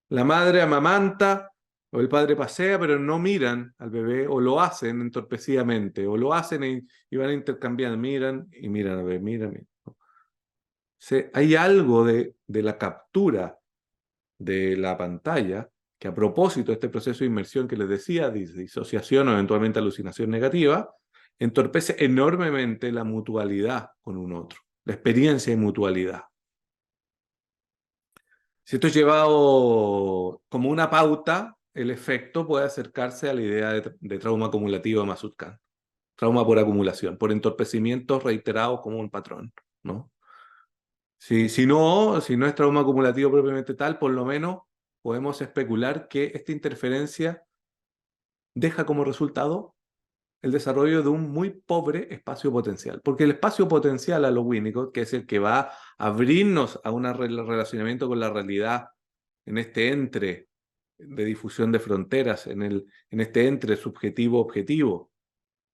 La madre amamanta o el padre pasea, pero no miran al bebé o lo hacen entorpecidamente o lo hacen y van intercambiando, miran y miran al bebé, miran. Hay algo de la captura de la pantalla que, a propósito de este proceso de inmersión que les decía, disociación o eventualmente alucinación negativa, entorpece enormemente la mutualidad con un otro, la experiencia de mutualidad. Si esto es llevado como una pauta, el efecto puede acercarse a la idea de trauma acumulativo de Mazurkan. Trauma por acumulación, por entorpecimientos reiterados como un patrón, ¿no? Si no es trauma acumulativo propiamente tal, por lo menos podemos especular que esta interferencia deja como resultado el desarrollo de un muy pobre espacio potencial. Porque el espacio potencial a lo Winnicott, que es el que va a abrirnos a un relacionamiento con la realidad en este entre de difusión de fronteras, en este entre subjetivo-objetivo,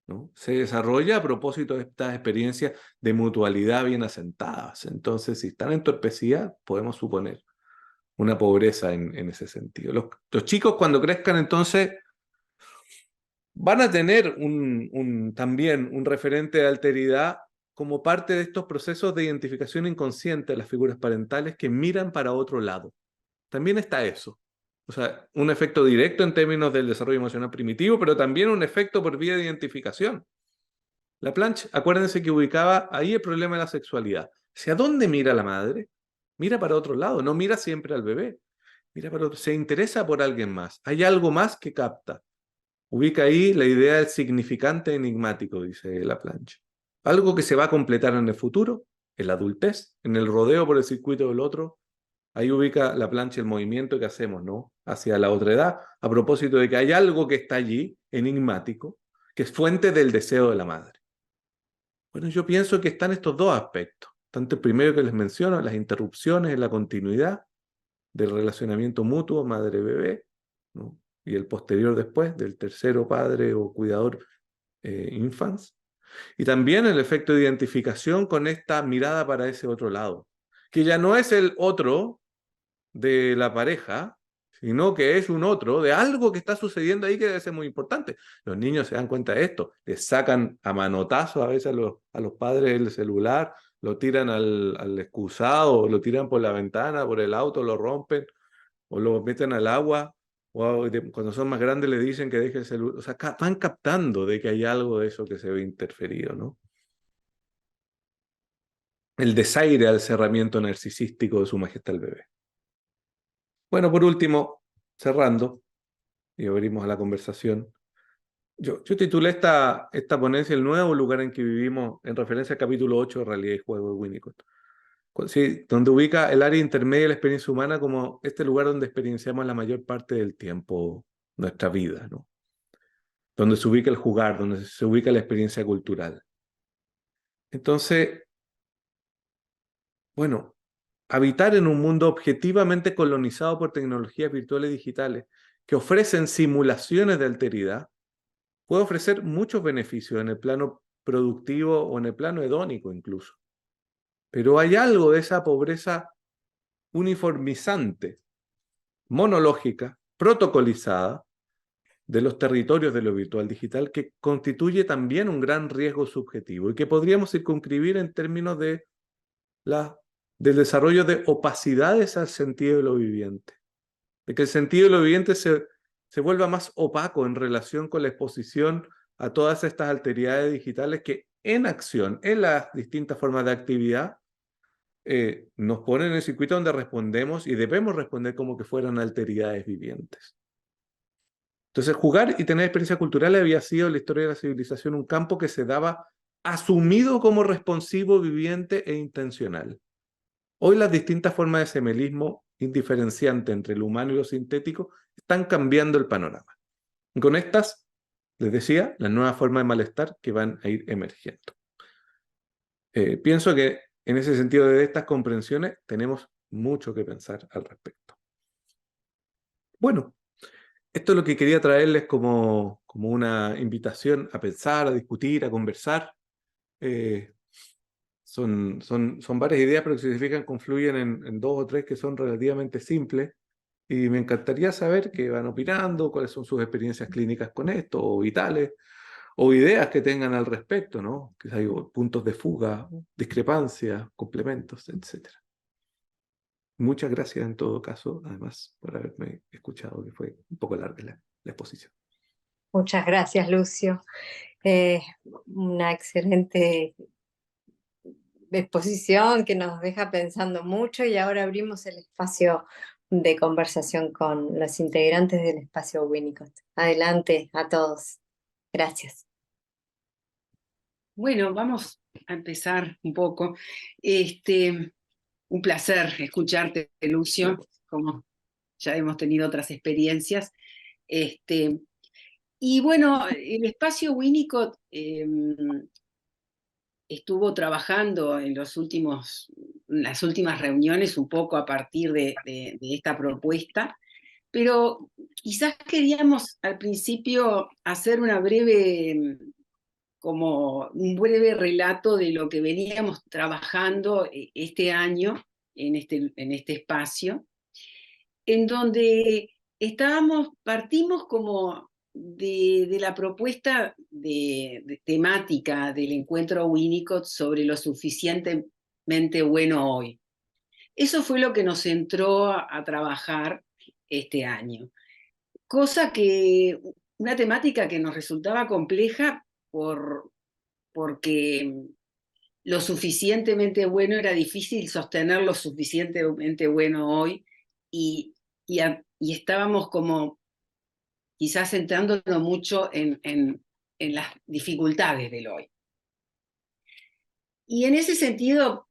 ¿no? Se desarrolla a propósito de estas experiencias de mutualidad bien asentadas. Entonces, si están entorpecidas, podemos suponer una pobreza en ese sentido. Los chicos cuando crezcan entonces van a tener también un referente de alteridad como parte de estos procesos de identificación inconsciente de las figuras parentales que miran para otro lado. También está eso. O sea, un efecto directo en términos del desarrollo emocional primitivo, pero también un efecto por vía de identificación. Laplanche, acuérdense que ubicaba ahí el problema de la sexualidad. ¿Hacia dónde mira la madre? Mira para otro lado, no mira siempre al bebé. Mira para otro, se interesa por alguien más. Hay algo más que capta. Ubica ahí la idea del significante enigmático, dice Laplanche. Algo que se va a completar en el futuro, en la adultez, en el rodeo por el circuito del otro. Ahí ubica Laplanche el movimiento que hacemos, ¿no? Hacia la otra edad, a propósito de que hay algo que está allí, enigmático, que es fuente del deseo de la madre. Bueno, yo pienso que están estos dos aspectos. Tanto el primero que les menciono, las interrupciones en la continuidad del relacionamiento mutuo madre-bebé, ¿no? Y el posterior después, del tercero padre o cuidador infans. Y también el efecto de identificación con esta mirada para ese otro lado, que ya no es el otro de la pareja, sino que es un otro de algo que está sucediendo ahí que debe ser muy importante. Los niños se dan cuenta de esto, les sacan a manotazos a veces a los padres el celular, lo tiran al excusado, lo tiran por la ventana, por el auto, lo rompen, o lo meten al agua, o cuando son más grandes le dicen que deje el celular. O sea, van captando de que hay algo de eso que se ve interferido, ¿no? El desaire al cerramiento narcisístico de su majestad el bebé. Bueno, por último, cerrando, y abrimos a la conversación. Yo titulé esta ponencia El nuevo lugar en que vivimos, en referencia al capítulo 8 de Realidad y Juego de Winnicott. Sí, donde ubica el área intermedia de la experiencia humana como este lugar donde experienciamos la mayor parte del tiempo nuestra vida, ¿no? Donde se ubica el jugar, donde se ubica la experiencia cultural. Entonces, bueno, habitar en un mundo objetivamente colonizado por tecnologías virtuales y digitales que ofrecen simulaciones de alteridad, puede ofrecer muchos beneficios en el plano productivo o en el plano hedónico incluso. Pero hay algo de esa pobreza uniformizante, monológica, protocolizada, de los territorios de lo virtual digital que constituye también un gran riesgo subjetivo y que podríamos circunscribir en términos de del desarrollo de opacidades al sentido de lo viviente. De que el sentido de lo viviente se vuelva más opaco en relación con la exposición a todas estas alteridades digitales que en acción, en las distintas formas de actividad, nos ponen en el circuito donde respondemos y debemos responder como que fueran alteridades vivientes. Entonces, jugar y tener experiencia cultural había sido en la historia de la civilización un campo que se daba asumido como responsivo, viviente e intencional. Hoy las distintas formas de semelismo indiferenciante entre lo humano y lo sintético están cambiando el panorama. Y con estas, les decía, las nuevas formas de malestar que van a ir emergiendo. Pienso que en ese sentido de estas comprensiones tenemos mucho que pensar al respecto. Bueno, esto es lo que quería traerles como una invitación a pensar, a discutir, a conversar. Son varias ideas, pero que si se fijan confluyen en dos o tres que son relativamente simples. Y me encantaría saber qué van opinando, cuáles son sus experiencias clínicas con esto, o vitales, o ideas que tengan al respecto, ¿no? Que hay puntos de fuga, discrepancias, complementos, etcétera. Muchas gracias en todo caso, además, por haberme escuchado, que fue un poco larga la exposición. Muchas gracias, Lucio. Una excelente exposición que nos deja pensando mucho y ahora abrimos el espacio de conversación con los integrantes del espacio Winnicott. Adelante a todos. Gracias. Bueno, vamos a empezar un poco. Un placer escucharte, Lucio, como ya hemos tenido otras experiencias. Y bueno, el espacio Winnicott estuvo trabajando en las últimas reuniones un poco a partir de esta propuesta, pero quizás queríamos al principio hacer como un breve relato de lo que veníamos trabajando este año en este espacio, en donde partimos como de la propuesta de temática del encuentro Winnicott sobre lo suficientemente bueno hoy. Eso fue lo que nos entró a trabajar este año. Una temática que nos resultaba compleja porque lo suficientemente bueno era difícil sostener lo suficientemente bueno hoy, y estábamos como quizás centrándonos mucho en las dificultades del hoy. Y en ese sentido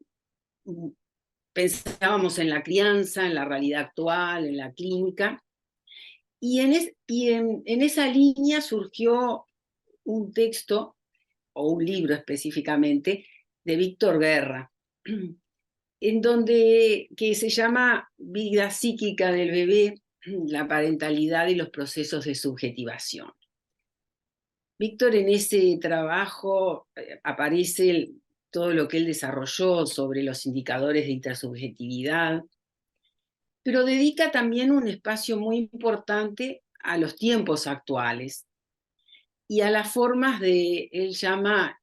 pensábamos en la crianza, en la realidad actual, en la clínica, y en esa línea surgió un texto, o un libro específicamente, de Víctor Guerra, que se llama Vida psíquica del bebé, la parentalidad y los procesos de subjetivación. Víctor, en ese trabajo aparece todo lo que él desarrolló sobre los indicadores de intersubjetividad, pero dedica también un espacio muy importante a los tiempos actuales y a las formas él llama,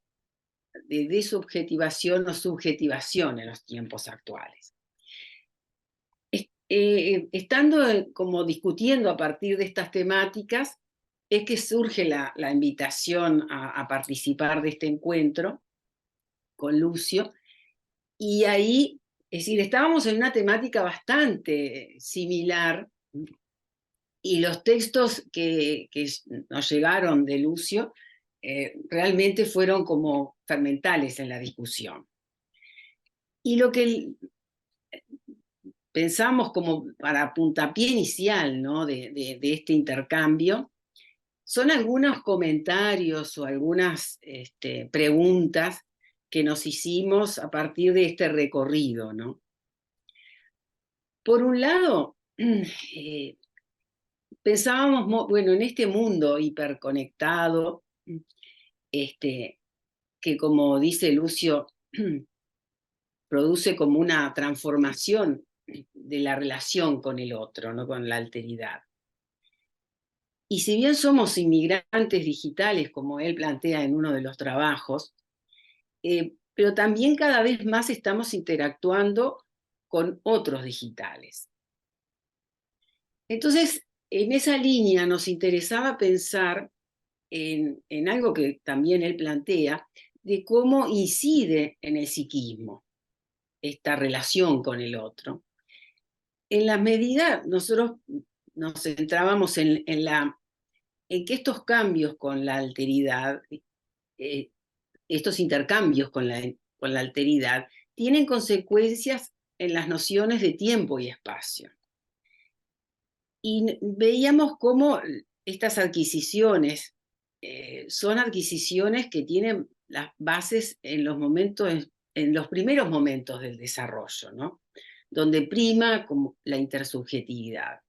de desubjetivación o subjetivación en los tiempos actuales. Estando como discutiendo a partir de estas temáticas, es que surge la invitación a participar de este encuentro con Lucio, y ahí, es decir, estábamos en una temática bastante similar, y los textos que nos llegaron de Lucio realmente fueron como fermentales en la discusión. Y lo que pensamos como para puntapié inicial, ¿no?, de este intercambio, son algunos comentarios o algunas preguntas que nos hicimos a partir de este recorrido, ¿no? Por un lado, pensábamos, bueno, en este mundo hiperconectado, que como dice Lucio, produce como una transformación de la relación con el otro, ¿no?, con la alteridad. Y si bien somos inmigrantes digitales, como él plantea en uno de los trabajos, pero también cada vez más estamos interactuando con otros digitales. Entonces, en esa línea nos interesaba pensar en algo que también él plantea, de cómo incide en el psiquismo esta relación con el otro. En la medida, nosotros nos centrábamos en que estos cambios con la alteridad, estos intercambios con la alteridad, tienen consecuencias en las nociones de tiempo y espacio. Y veíamos cómo estas adquisiciones son adquisiciones que tienen las bases en los primeros momentos del desarrollo, ¿no?, donde prima como la intersubjetividad.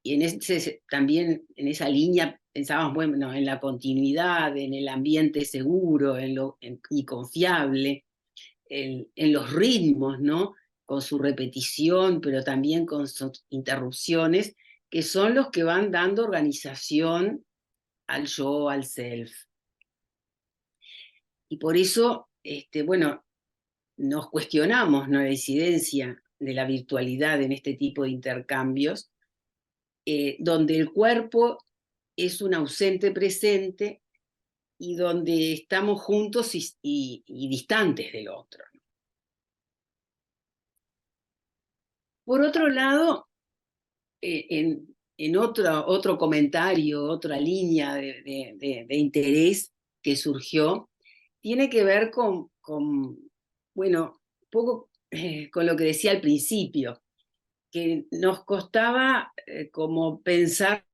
Y también en esa línea pensábamos, bueno, en la continuidad, en el ambiente seguro y confiable, en los ritmos, ¿no?, con su repetición, pero también con sus interrupciones, que son los que van dando organización al yo, al self. Y por eso, bueno, nos cuestionamos, ¿no?, la incidencia de la virtualidad en este tipo de intercambios, donde el cuerpo es un ausente presente y donde estamos juntos y distantes del otro. Por otro lado, en otro comentario, otra línea de interés que surgió, tiene que ver bueno, un poco con lo que decía al principio, que nos costaba como pensar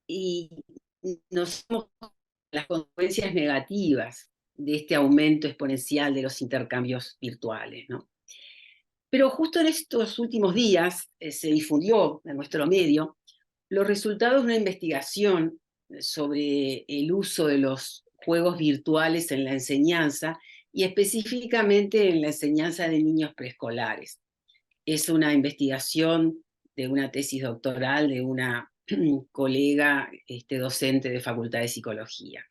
y nos las consecuencias negativas de este aumento exponencial de los intercambios virtuales, ¿no? Pero justo en estos últimos días se difundió en nuestro medio los resultados de una investigación sobre el uso de los juegos virtuales en la enseñanza, y específicamente en la enseñanza de niños preescolares. Es una investigación de una tesis doctoral de una colega docente de Facultad de Psicología.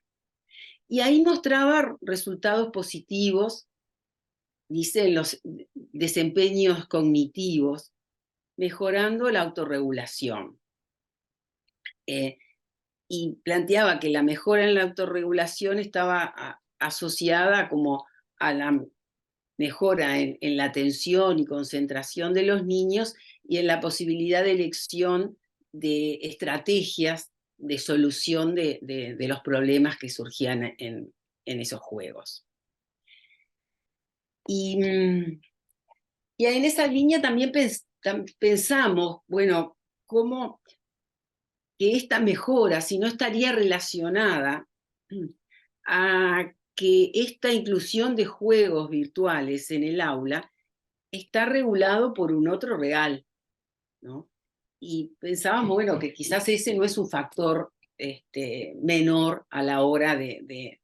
Y ahí mostraba resultados positivos, dice, en los desempeños cognitivos, mejorando la autorregulación. y planteaba que la mejora en la autorregulación estaba asociada como a la mejora en la atención y concentración de los niños y en la posibilidad de elección de estrategias de solución de los problemas que surgían en esos juegos. Y en esa línea también pensamos, bueno, cómo que esta mejora, si no estaría relacionada a que esta inclusión de juegos virtuales en el aula está regulado por un otro real, ¿no? Y pensábamos, bueno, que quizás ese no es un factor menor a la hora de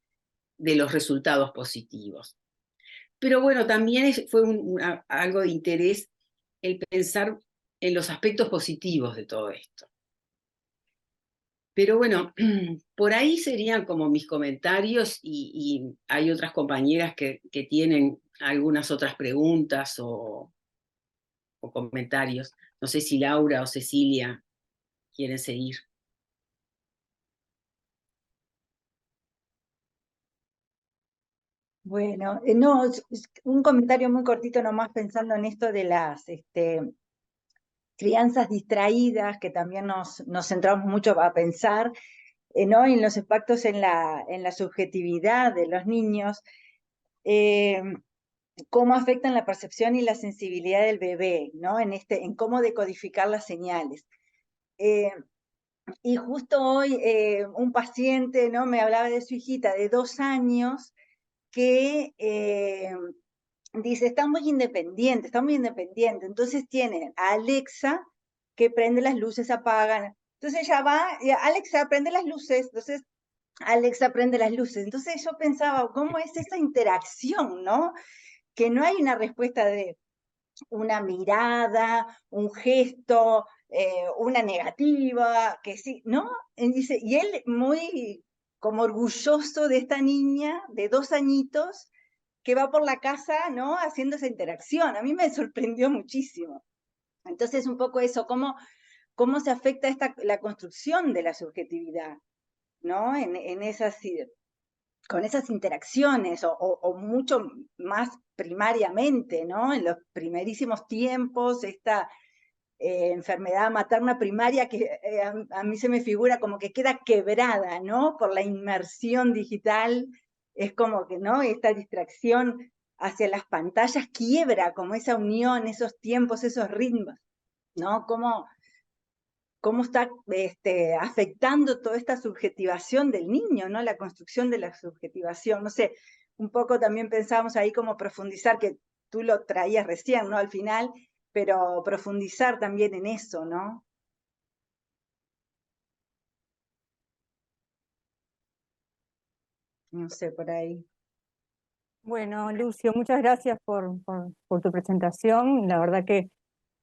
los resultados positivos. Pero bueno, también fue algo de interés el pensar en los aspectos positivos de todo esto. Pero bueno, por ahí serían como mis comentarios y hay otras compañeras que tienen algunas otras preguntas o comentarios. No sé si Laura o Cecilia quieren seguir. Bueno, no, un comentario muy cortito nomás pensando en esto de las crianzas distraídas, que también nos centramos mucho a pensar, ¿no? En los impactos en la subjetividad de los niños, cómo afectan la percepción y la sensibilidad del bebé, ¿no? En cómo decodificar las señales. Y justo hoy un paciente, ¿no? Me hablaba de su hijita de 2 años que dice, está muy independiente, entonces tiene a Alexa que prende las luces, apagan, entonces ella va, y Alexa prende las luces, entonces Alexa prende las luces, entonces yo pensaba, ¿cómo es esa interacción, no? Que no hay una respuesta de una mirada, un gesto, una negativa, que sí, ¿no? Y dice, y él muy como orgulloso de esta niña de 2 añitos, que va por la casa, ¿no? Haciendo esa interacción. A mí me sorprendió muchísimo. Entonces, un poco eso, cómo se afecta la construcción de la subjetividad, ¿no? Con esas interacciones, o mucho más primariamente, ¿no? En los primerísimos tiempos, esta enfermedad materna primaria que a mí se me figura como que queda quebrada, ¿no? Por la inmersión digital, es como que, ¿no? Esta distracción hacia las pantallas quiebra como esa unión, esos tiempos, esos ritmos, ¿no? Cómo está afectando toda esta subjetivación del niño, ¿no? La construcción de la subjetivación, no sé, un poco también pensábamos ahí como profundizar, que tú lo traías recién, ¿no? Al final, pero profundizar también en eso, ¿no? No sé, por ahí. Bueno, Lucio, muchas gracias por tu presentación. La verdad que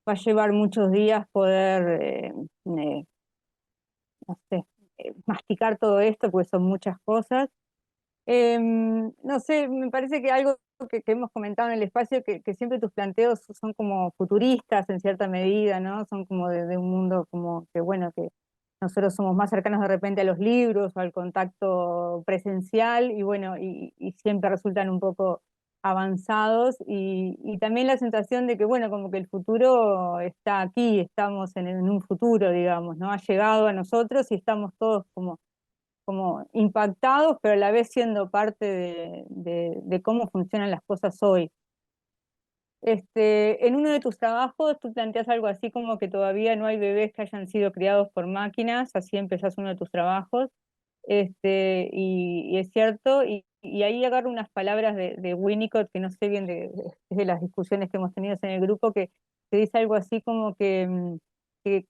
va a llevar muchos días poder no sé, masticar todo esto, porque son muchas cosas. No sé, me parece que algo que hemos comentado en el espacio, que siempre tus planteos son como futuristas en cierta medida, ¿no? Son como de un mundo como que, bueno, que nosotros somos más cercanos de repente a los libros o al contacto presencial, y bueno, y siempre resultan un poco avanzados, y también la sensación de que, bueno, como que el futuro está aquí, estamos en un futuro, digamos, ¿no? Ha llegado a nosotros y estamos todos como impactados, pero a la vez siendo parte de cómo funcionan las cosas hoy. En uno de tus trabajos tú planteas algo así como que todavía no hay bebés que hayan sido criados por máquinas, así empezás uno de tus trabajos, y es cierto, y ahí agarro unas palabras de Winnicott, que no sé bien de las discusiones que hemos tenido en el grupo, que dice algo así como que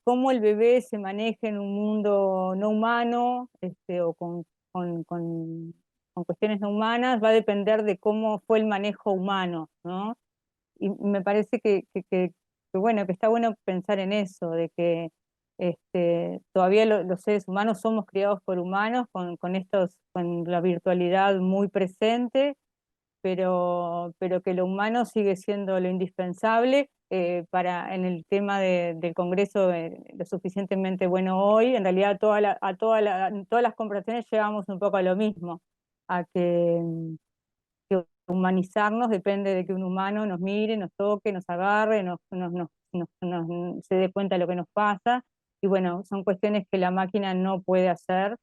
cómo el bebé se maneja en un mundo no humano, o con cuestiones no humanas, va a depender de cómo fue el manejo humano, ¿no? Y me parece bueno, que está bueno pensar en eso, de que todavía los seres humanos somos criados por humanos con la virtualidad muy presente, pero que lo humano sigue siendo lo indispensable, en el tema del Congreso lo suficientemente bueno hoy. En realidad todas las conversaciones llevamos un poco a lo mismo, a que humanizarnos depende de que un humano nos mire, nos toque, nos agarre, se dé cuenta de lo que nos pasa. Y bueno, son cuestiones que la máquina no puede hacer.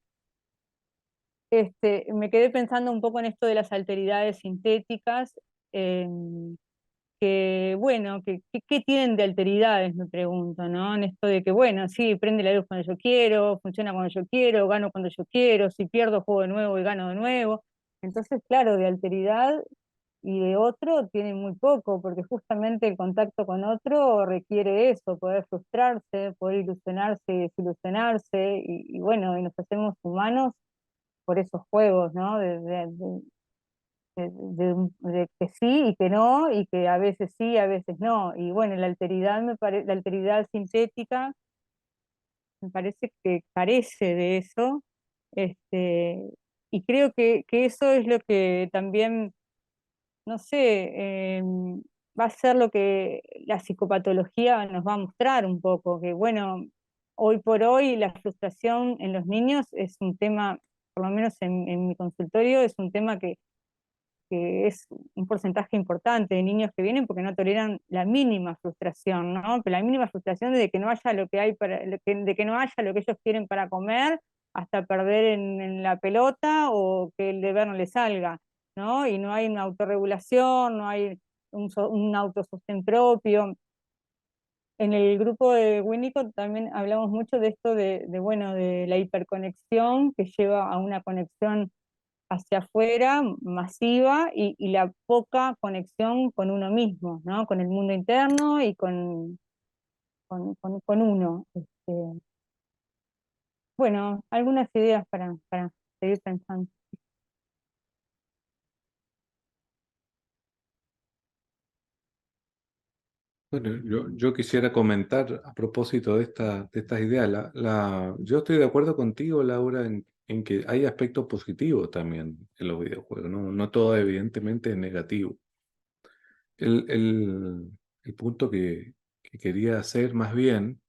Me quedé pensando un poco en esto de las alteridades sintéticas, que bueno, ¿qué tienen de alteridades? Me pregunto, ¿no? En esto de que, bueno, sí, prende la luz cuando yo quiero, funciona cuando yo quiero, gano cuando yo quiero, si pierdo juego de nuevo y gano de nuevo. Entonces, claro, de alteridad y de otro tiene muy poco, porque justamente el contacto con otro requiere eso, poder frustrarse, poder ilusionarse y desilusionarse, y bueno, y nos hacemos humanos por esos juegos, ¿no? De que sí y que no, y que a veces sí, a veces no. Y bueno, la alteridad sintética me parece que carece de eso, y creo que eso es lo que también, no sé, va a ser lo que la psicopatología nos va a mostrar un poco, que bueno, hoy por hoy la frustración en los niños es un tema, por lo menos en mi consultorio, es un tema que es un porcentaje importante de niños que vienen porque no toleran la mínima frustración, ¿no? Pero la mínima frustración de que no haya lo que hay de que no haya lo que ellos quieren para comer, hasta perder en la pelota o que el deber no les salga, ¿no? Y no hay una autorregulación, no hay un autosostén propio. En el grupo de Winnicott también hablamos mucho de esto bueno, de la hiperconexión que lleva a una conexión hacia afuera, masiva, y la poca conexión con uno mismo, ¿no? Con el mundo interno y con uno. Bueno, algunas ideas para seguir pensando. Bueno, yo quisiera comentar a propósito de estas ideas. Yo estoy de acuerdo contigo, Laura, en que hay aspectos positivos también en los videojuegos, ¿no? No todo evidentemente es negativo. El, el- el punto que quería hacer más bien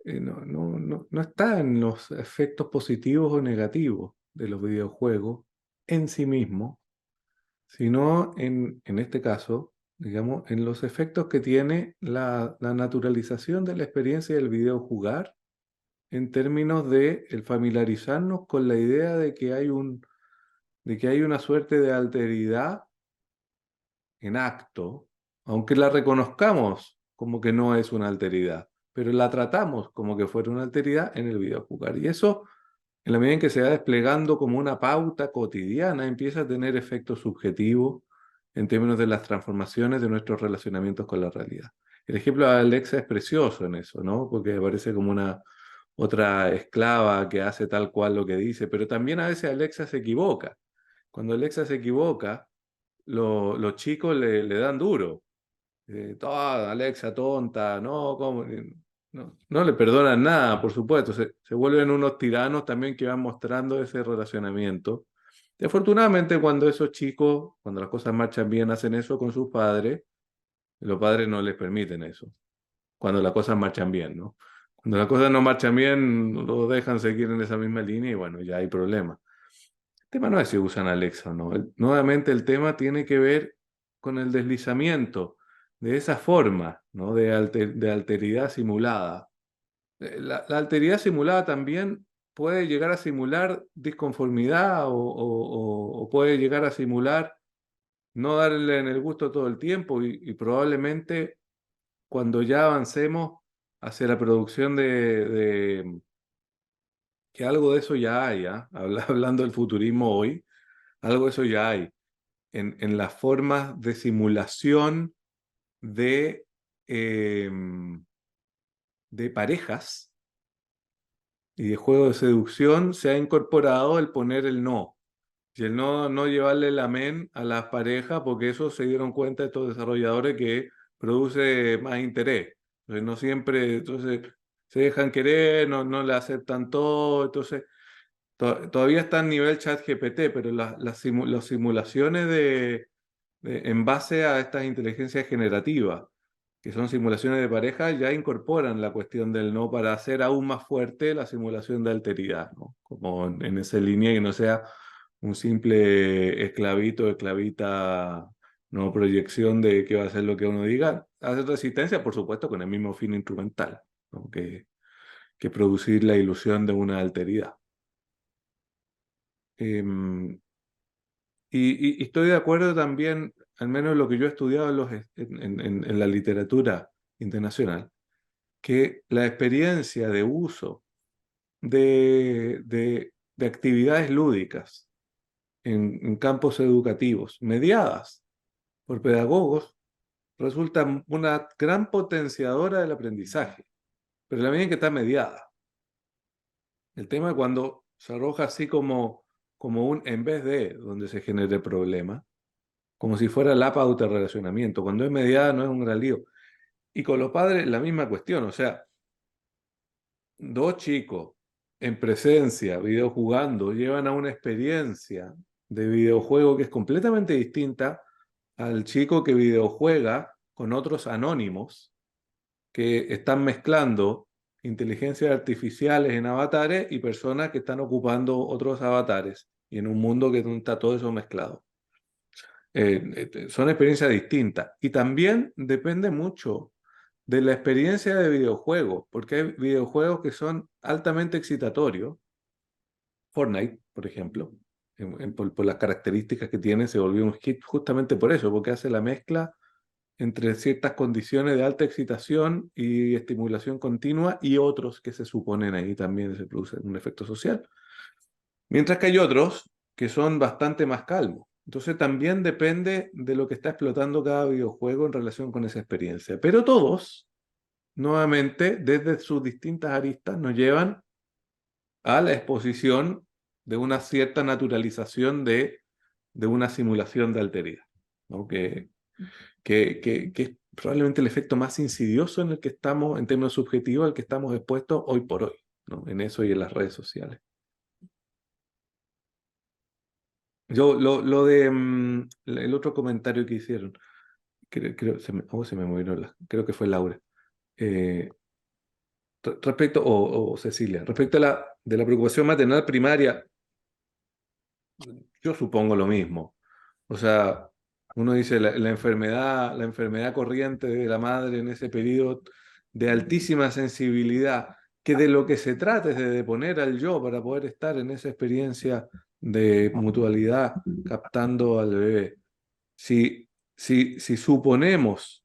no está en los efectos positivos o negativos de los videojuegos en sí mismos, sino en este caso, digamos, en los efectos que tiene la naturalización de la experiencia del videojugar en términos de el familiarizarnos con la idea de que hay una suerte de alteridad en acto, aunque la reconozcamos como que no es una alteridad, pero la tratamos como que fuera una alteridad en el videojugar. Y eso, en la medida en que se va desplegando como una pauta cotidiana, empieza a tener efectos subjetivos en términos de las transformaciones de nuestros relacionamientos con la realidad. El ejemplo de Alexa es precioso en eso, ¿no? Porque aparece como una otra esclava que hace tal cual lo que dice, pero también a veces Alexa se equivoca. Cuando Alexa se equivoca, los chicos le dan duro. Toda Alexa tonta, no, ¿cómo? No le perdonan nada, por supuesto. Se vuelven unos tiranos también que van mostrando ese relacionamiento. Y afortunadamente cuando esos chicos, cuando las cosas marchan bien, hacen eso con sus padres, los padres no les permiten eso. Cuando las cosas marchan bien, ¿no? Cuando las cosas no marchan bien, lo dejan seguir en esa misma línea y bueno, ya hay problemas. El tema no es si usan Alexa o no. Nuevamente el tema tiene que ver con el deslizamiento de esa forma, ¿no? De alteridad simulada. La alteridad simulada también puede llegar a simular disconformidad o puede llegar a simular no darle en el gusto todo el tiempo y probablemente cuando ya avancemos hacia la producción que algo de eso ya hay, ¿ah? Hablando del futurismo hoy, algo de eso ya hay en las formas de simulación de, de parejas y de juego de seducción se ha incorporado el poner el no. Y el no llevarle el amén a las parejas, porque eso se dieron cuenta estos desarrolladores que produce más interés. Entonces, no siempre, entonces, se dejan querer, no le aceptan todo. Entonces, todavía está en nivel chat GPT, pero las simulaciones en base a estas inteligencias generativas que son simulaciones de pareja, ya incorporan la cuestión del no para hacer aún más fuerte la simulación de alteridad, ¿no? Como en esa línea que no sea un simple esclavito, esclavita, no proyección de que va a hacer lo que uno diga. Hacer resistencia, por supuesto, con el mismo fin instrumental, ¿no? Que producir la ilusión de una alteridad. Em, y estoy de acuerdo también, al menos en lo que yo he estudiado en la literatura internacional, que la experiencia de uso de actividades lúdicas en campos educativos mediadas por pedagogos resulta una gran potenciadora del aprendizaje, pero en la medida en que está mediada. El tema es cuando se arroja así como un en vez de donde se genere problema, como si fuera la pauta de relacionamiento. Cuando es mediada no es un gran lío. Y con los padres la misma cuestión, o sea, dos chicos en presencia, videojugando, llevan a una experiencia de videojuego que es completamente distinta al chico que videojuega con otros anónimos que están mezclando inteligencias artificiales en avatares y personas que están ocupando otros avatares y en un mundo que está todo eso mezclado. Son experiencias distintas y también depende mucho de la experiencia de videojuego, porque hay videojuegos que son altamente excitatorios. Fortnite, por ejemplo, por las características que tiene, se volvió un hit justamente por eso, porque hace la mezcla entre ciertas condiciones de alta excitación y estimulación continua y otros que se suponen ahí también se produce un efecto social. Mientras que hay otros que son bastante más calmos. Entonces también depende de lo que está explotando cada videojuego en relación con esa experiencia. Pero todos, nuevamente, desde sus distintas aristas, nos llevan a la exposición de una cierta naturalización de una simulación de alteridad, ¿no? Que es probablemente el efecto más insidioso en el que estamos, en términos subjetivos, al que estamos expuestos hoy por hoy, ¿no? En eso y en las redes sociales. Yo, lo de el otro comentario que hicieron, se me movieron creo que fue Laura. Respecto, o Cecilia, respecto de la preocupación maternal primaria, yo supongo lo mismo. O sea, uno dice la enfermedad corriente de la madre en ese periodo de altísima sensibilidad, que de lo que se trata es de deponer al yo para poder estar en esa experiencia de mutualidad captando al bebé. Si suponemos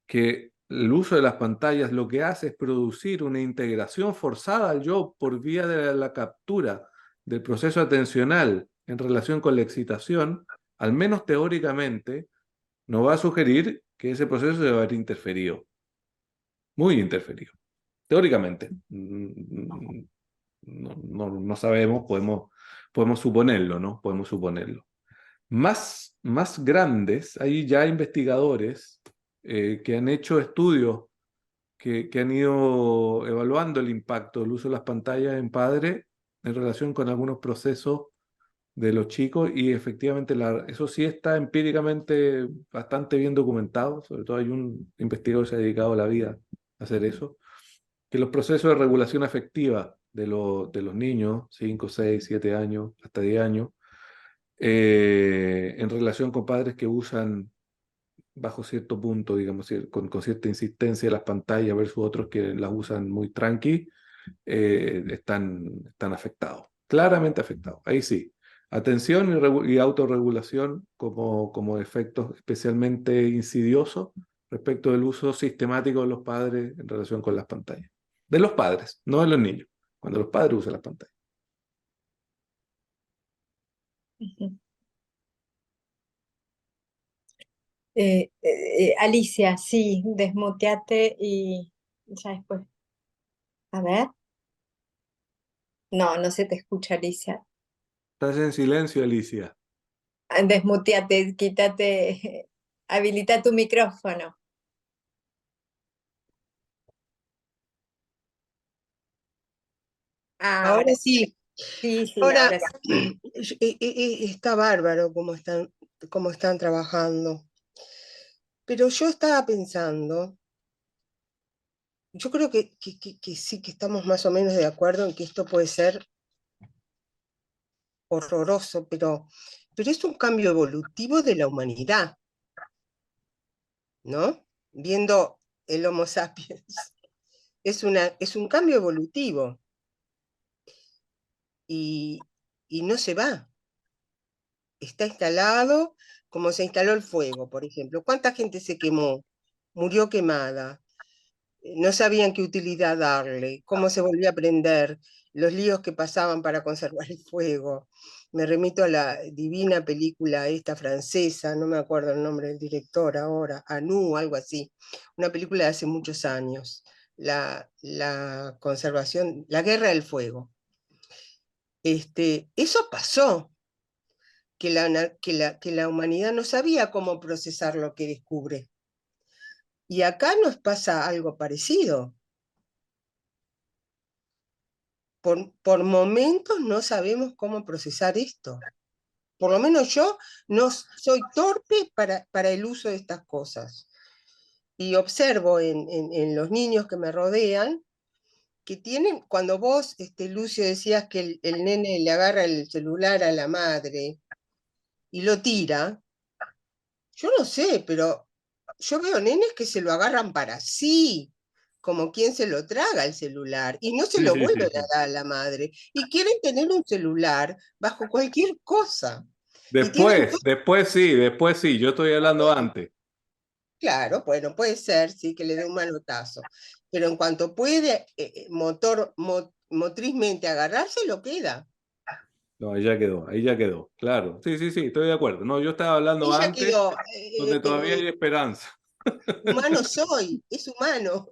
que el uso de las pantallas lo que hace es producir una integración forzada al yo por vía de la captura del proceso atencional en relación con la excitación, al menos teóricamente, nos va a sugerir que ese proceso debe haber interferido, muy interferido, teóricamente. No sabemos, podemos suponerlo, ¿no? Podemos suponerlo. Más grandes, hay ya investigadores que han hecho estudios que han ido evaluando el impacto del uso de las pantallas en padres en relación con algunos procesos de los chicos y efectivamente eso sí está empíricamente bastante bien documentado, sobre todo hay un investigador que se ha dedicado la vida a hacer eso, que los procesos de regulación afectiva de los niños, 5, 6, 7 años, hasta 10 años, en relación con padres que usan bajo cierto punto, digamos, con cierta insistencia las pantallas versus otros que las usan muy tranqui, están afectados, claramente afectados. Ahí sí. Atención y autorregulación como efectos especialmente insidiosos respecto del uso sistemático de los padres en relación con las pantallas. De los padres, no de los niños, cuando los padres usan las pantallas. Alicia, sí, desmuteate y ya después. A ver. No, no se te escucha, Alicia. Estás en silencio, Alicia. Desmuteate, quítate, habilita tu micrófono. Ahora sí, Sí, sí, ahora ahora sí. está bárbaro cómo están trabajando. Pero yo estaba pensando, yo creo que sí, que estamos más o menos de acuerdo en que esto puede ser horroroso, pero es un cambio evolutivo de la humanidad, ¿no? Viendo el Homo sapiens, es un cambio evolutivo y no se va. Está instalado como se instaló el fuego, por ejemplo. ¿Cuánta gente se quemó? Murió quemada. No sabían qué utilidad darle, cómo se volvía a prender, los líos que pasaban para conservar el fuego. Me remito a la divina película esta francesa, no me acuerdo el nombre del director ahora, Anu, algo así, una película de hace muchos años, la conservación, la guerra del fuego. Eso pasó, que la humanidad no sabía cómo procesar lo que descubre. Y acá nos pasa algo parecido. Por momentos no sabemos cómo procesar esto. Por lo menos yo no soy torpe para el uso de estas cosas. Y observo en los niños que me rodean que tienen, cuando vos, Lucio, decías que el nene le agarra el celular a la madre y lo tira, yo no sé, pero yo veo nenes que se lo agarran para sí, como quien se lo traga el celular, y no se Sí, lo sí, sí, vuelven sí. a dar a la madre, y quieren tener un celular bajo cualquier cosa. Y tienen Después sí, yo estoy hablando antes. claro, bueno, puede ser, sí, que le dé un manotazo, pero en cuanto puede motrizmente agarrarse, lo queda. No, ahí ya quedó, claro. Sí, sí, sí, estoy de acuerdo. No, yo estaba hablando Y ya antes, quedó, donde todavía hay esperanza. humano soy, es humano.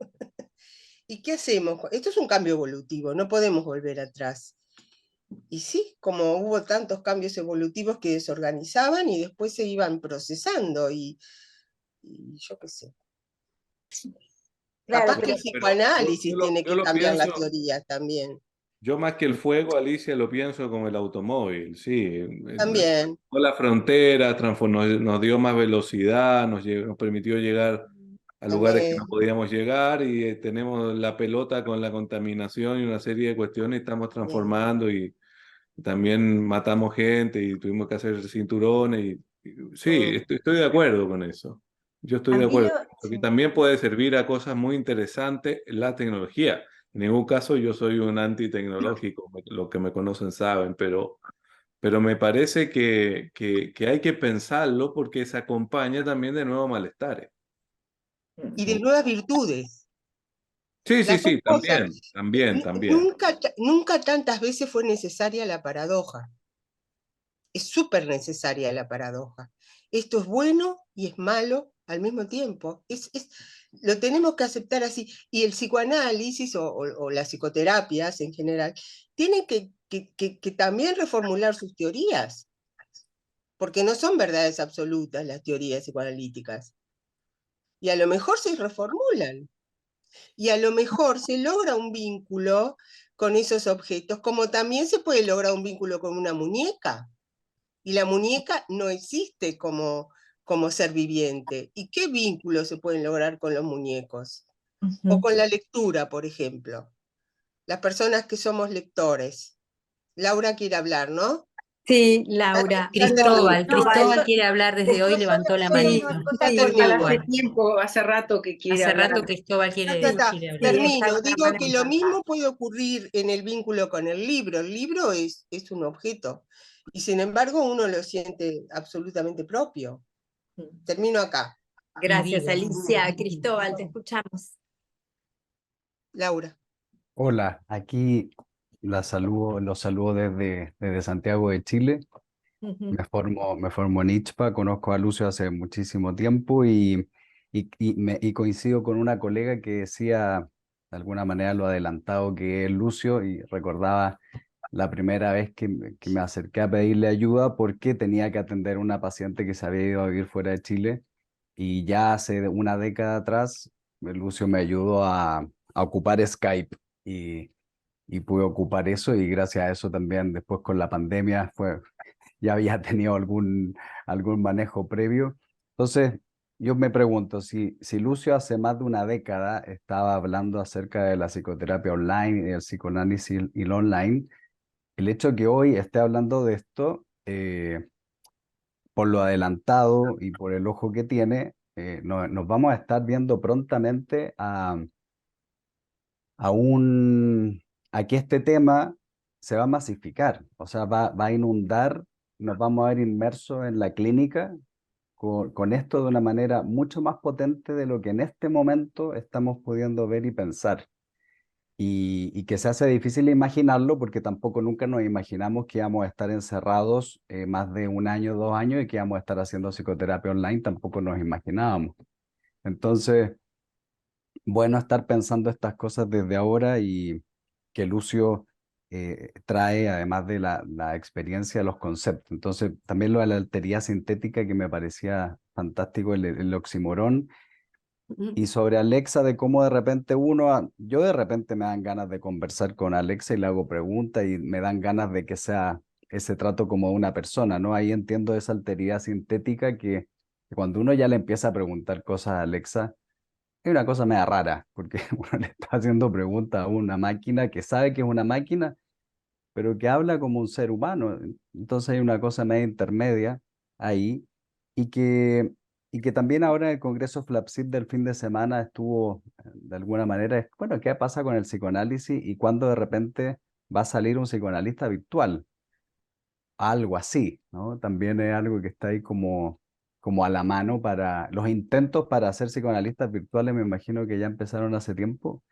¿Y qué hacemos? Esto es un cambio evolutivo, no podemos volver atrás. Y sí, como hubo tantos cambios evolutivos que desorganizaban y después se iban procesando y yo qué sé. Claro, Capaz que el pero psicoanálisis tiene Yo que lo cambiar las pienso, teorías también. yo más que el fuego, Alicia, lo pienso como el automóvil, sí. También, La frontera, nos dio más velocidad, nos permitió llegar a lugares que no también, podíamos llegar y tenemos la pelota con la contaminación y una serie de cuestiones, estamos también, transformando y también matamos gente y tuvimos que hacer cinturones sí, mm. estoy de acuerdo con eso. Yo estoy a de mí acuerdo, lo, porque sí. también puede servir a cosas muy interesantes la tecnología. En ningún caso yo soy un antitecnológico, los que me conocen saben, pero me parece que hay que pensarlo porque se acompaña también de nuevos malestares. Y de nuevas virtudes. Sí, sí, Las dos sí, cosas. también, también, también. Nunca tantas veces fue necesaria la paradoja. Es súper necesaria la paradoja. Esto es bueno y es malo al mismo tiempo. Lo tenemos que aceptar así. Y el psicoanálisis o las psicoterapias en general tienen que también reformular sus teorías, porque no son verdades absolutas las teorías psicoanalíticas. Y a lo mejor se reformulan. Y a lo mejor se logra un vínculo con esos objetos, como también se puede lograr un vínculo con una muñeca. Y la muñeca no existe como ser viviente. ¿Y qué vínculos se pueden lograr con los muñecos? O con la lectura, por ejemplo. Las personas que somos lectores. Laura quiere hablar, ¿no? Sí, Laura. Cristóbal, No, Cristóbal eso, quiere hablar desde hoy, levantó la solo Sí, manito. una cosa sí, cortita. Cristóbal, hace igual. tiempo, hace rato que quiere Hace hablar. rato Cristóbal quiere, Ya está, quiere hablar. Sí, está termino. con la Digo mano que lo levantada. mismo puede ocurrir en el vínculo con el libro. El libro es un objeto. Y sin embargo uno lo siente absolutamente propio. Termino acá. Y Gracias, vivo. Alicia. Cristóbal, te escuchamos. Laura. Hola, aquí los saludo desde Santiago de Chile. Me formo en ICHPA, conozco a Lucio hace muchísimo tiempo y coincido con una colega que decía, de alguna manera lo adelantado que es Lucio, y recordaba la primera vez que me acerqué a pedirle ayuda porque tenía que atender a una paciente que se había ido a vivir fuera de Chile y ya hace una década atrás Lucio me ayudó a ocupar Skype y pude ocupar eso y gracias a eso también después con la pandemia ya había tenido algún manejo previo. Entonces, yo me pregunto si Lucio hace más de una década estaba hablando acerca de la psicoterapia online y el psicoanálisis y lo online, el hecho que hoy esté hablando de esto, por lo adelantado y por el ojo que tiene, nos vamos a estar viendo prontamente a un, a que este tema se va a masificar, o sea, va a inundar, nos vamos a ver inmersos en la clínica con esto de una manera mucho más potente de lo que en este momento estamos pudiendo ver y pensar. Y que se hace difícil imaginarlo porque tampoco nunca nos imaginamos que íbamos a estar encerrados más de un año, 2 años y que íbamos a estar haciendo psicoterapia online, tampoco nos imaginábamos. Entonces, bueno estar pensando estas cosas desde ahora y que Lucio trae, además de la experiencia, los conceptos. Entonces, también lo de la alteridad sintética que me parecía fantástico, el oximorón, y sobre Alexa, de cómo de repente yo de repente me dan ganas de conversar con Alexa y le hago preguntas y me dan ganas de que sea ese trato como una persona, ¿no? Ahí entiendo esa alteridad sintética que cuando uno ya le empieza a preguntar cosas a Alexa, es una cosa media rara, porque uno le está haciendo preguntas a una máquina que sabe que es una máquina, pero que habla como un ser humano. Entonces hay una cosa media intermedia ahí y que, y que también ahora en el Congreso Flapsit del fin de semana estuvo, de alguna manera, bueno, ¿qué pasa con el psicoanálisis y cuándo de repente va a salir un psicoanalista virtual? Algo así, ¿no? También es algo que está ahí como a la mano para los intentos para hacer psicoanalistas virtuales, me imagino que ya empezaron hace tiempo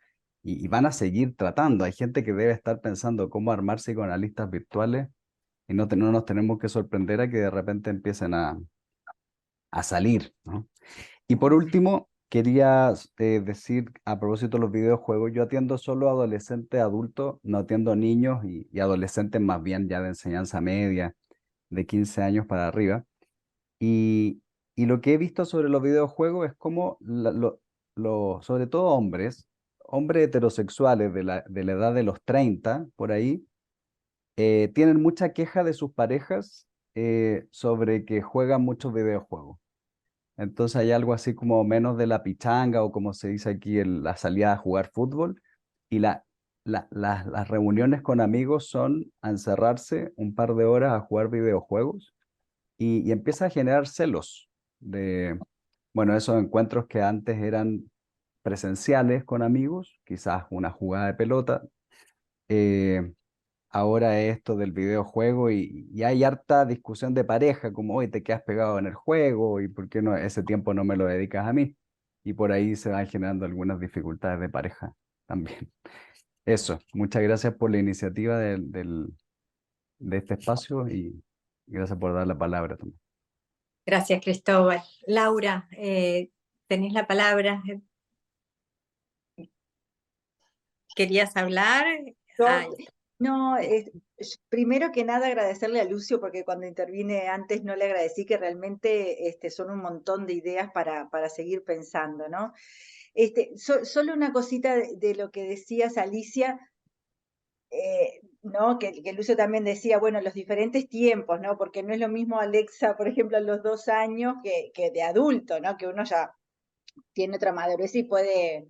y van a seguir tratando. Hay gente que debe estar pensando cómo armar psicoanalistas virtuales y no nos tenemos que sorprender a que de repente empiecen a salir, ¿no? Y por último, quería decir a propósito de los videojuegos, yo atiendo solo a adolescentes, adultos, no atiendo a niños y adolescentes más bien ya de enseñanza media, de 15 años para arriba. Y, y lo que he visto sobre los videojuegos es como, sobre todo hombres heterosexuales de la edad de los 30 por ahí, tienen mucha queja de sus parejas sobre que juegan muchos videojuegos. Entonces hay algo así como menos de la pichanga o como se dice aquí, la salida a jugar fútbol. Y las reuniones con amigos son a encerrarse un par de horas a jugar videojuegos y empieza a generar celos de, bueno, esos encuentros que antes eran presenciales con amigos, quizás una jugada de pelota. eh, Ahora es esto del videojuego y hay harta discusión de pareja, como, hoy te quedas pegado en el juego y por qué no, ese tiempo no me lo dedicas a mí. Y por ahí se van generando algunas dificultades de pareja también. Eso, muchas gracias por la iniciativa de este espacio y gracias por dar la palabra también. Gracias, Cristóbal. Laura, tenés la palabra. ¿Querías hablar? Yo, Ay, no, primero que nada agradecerle a Lucio porque cuando intervine antes no le agradecí, que realmente son un montón de ideas para seguir pensando, ¿no? Solo una cosita de lo que decías, Alicia, ¿no? Que Lucio también decía, bueno, los diferentes tiempos, ¿no? Porque no es lo mismo Alexa, por ejemplo, a los 2 años que de adulto, ¿no? Que uno ya tiene otra madurez y puede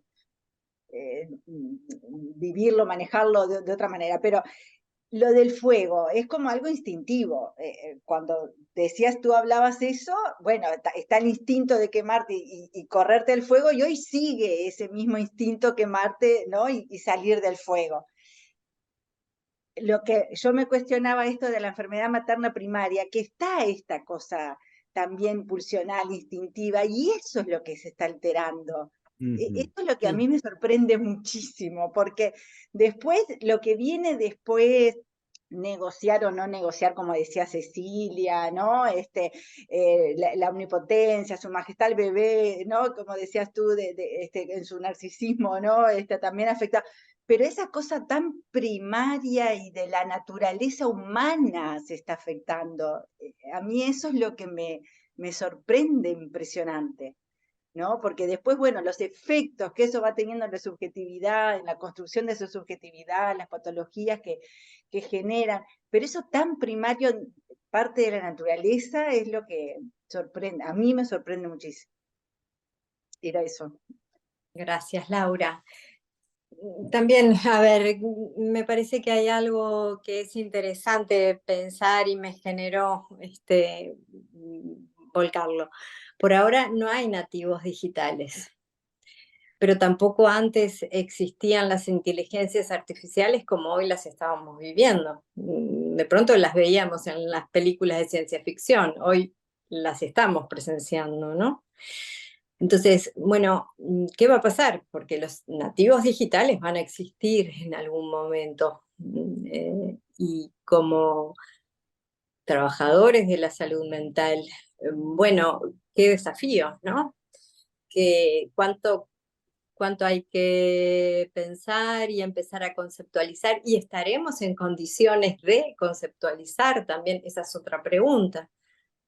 vivirlo, manejarlo de otra manera. Pero lo del fuego es como algo instintivo. Cuando decías, tú hablabas eso, bueno, está el instinto de quemarte y correrte del fuego, y hoy sigue ese mismo instinto quemarte, ¿no? Y salir del fuego. Lo que yo me cuestionaba esto de la enfermedad materna primaria, que está esta cosa también pulsional, instintiva, y eso es lo que se está alterando. Esto es lo que a mí me sorprende muchísimo, porque después, lo que viene después, negociar o no negociar, como decía Cecilia, ¿no? La omnipotencia, su majestad el bebé, ¿no? Como decías tú, en su narcisismo, ¿no? También afecta, pero esa cosa tan primaria y de la naturaleza humana se está afectando. A mí eso es lo que me sorprende impresionante, ¿no? Porque después, bueno, los efectos que eso va teniendo en la subjetividad, en la construcción de su subjetividad, las patologías que generan, pero eso tan primario, parte de la naturaleza, es lo que sorprende, a mí me sorprende muchísimo. era eso. Gracias, Laura. También, a ver, me parece que hay algo que es interesante pensar y me generó volcarlo. Por ahora no hay nativos digitales, pero tampoco antes existían las inteligencias artificiales como hoy las estábamos viviendo. De pronto las veíamos en las películas de ciencia ficción, hoy las estamos presenciando, ¿no? Entonces, bueno, ¿qué va a pasar? Porque los nativos digitales van a existir en algún momento. Y como trabajadores de la salud mental, bueno, qué desafío, ¿no? Cuánto hay que pensar y empezar a conceptualizar, y estaremos en condiciones de conceptualizar también, esa es otra pregunta,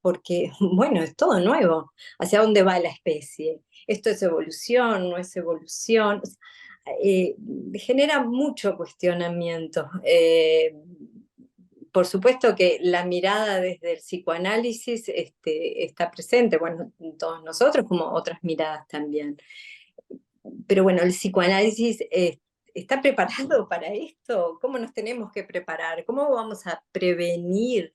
porque, bueno, es todo nuevo. ¿Hacia dónde va la especie? ¿Esto es evolución? ¿No es evolución? Genera mucho cuestionamiento. Por supuesto que la mirada desde el psicoanálisis está presente, bueno, en todos nosotros, como otras miradas también. Pero bueno, el psicoanálisis está preparado para esto. ¿Cómo nos tenemos que preparar? ¿Cómo vamos a prevenir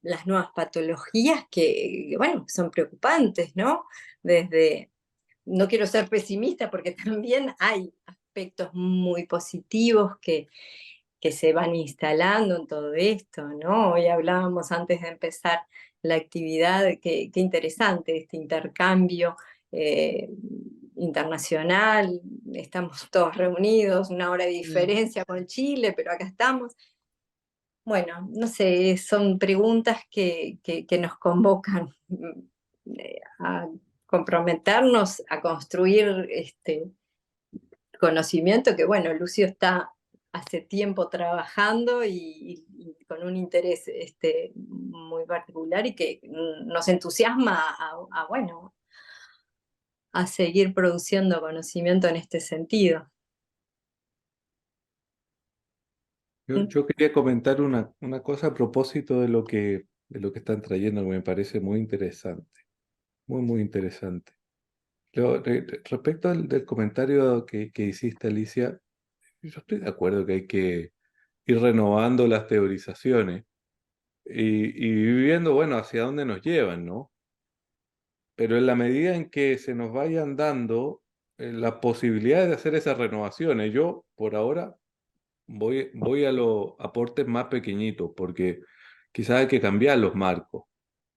las nuevas patologías que, bueno, son preocupantes, ¿no? No quiero ser pesimista porque también hay aspectos muy positivos que se van instalando en todo esto, ¿no? Hoy hablábamos antes de empezar la actividad, qué interesante este intercambio eh, internacional, estamos todos reunidos, una hora de diferencia con Chile, pero acá estamos. Bueno, no sé, son preguntas que nos convocan a comprometernos a construir este conocimiento que, bueno, Lucio está hace tiempo trabajando y con un interés muy particular y que nos entusiasma bueno, a seguir produciendo conocimiento en este sentido. Yo quería comentar una cosa a propósito de lo que están trayendo, que me parece muy interesante, muy, muy interesante. Respecto del comentario que hiciste, Alicia, yo estoy de acuerdo que hay que ir renovando las teorizaciones y viviendo, bueno, hacia dónde nos llevan, ¿no? Pero en la medida en que se nos vayan dando las posibilidades de hacer esas renovaciones, yo por ahora voy a los aportes más pequeñitos, porque quizás hay que cambiar los marcos,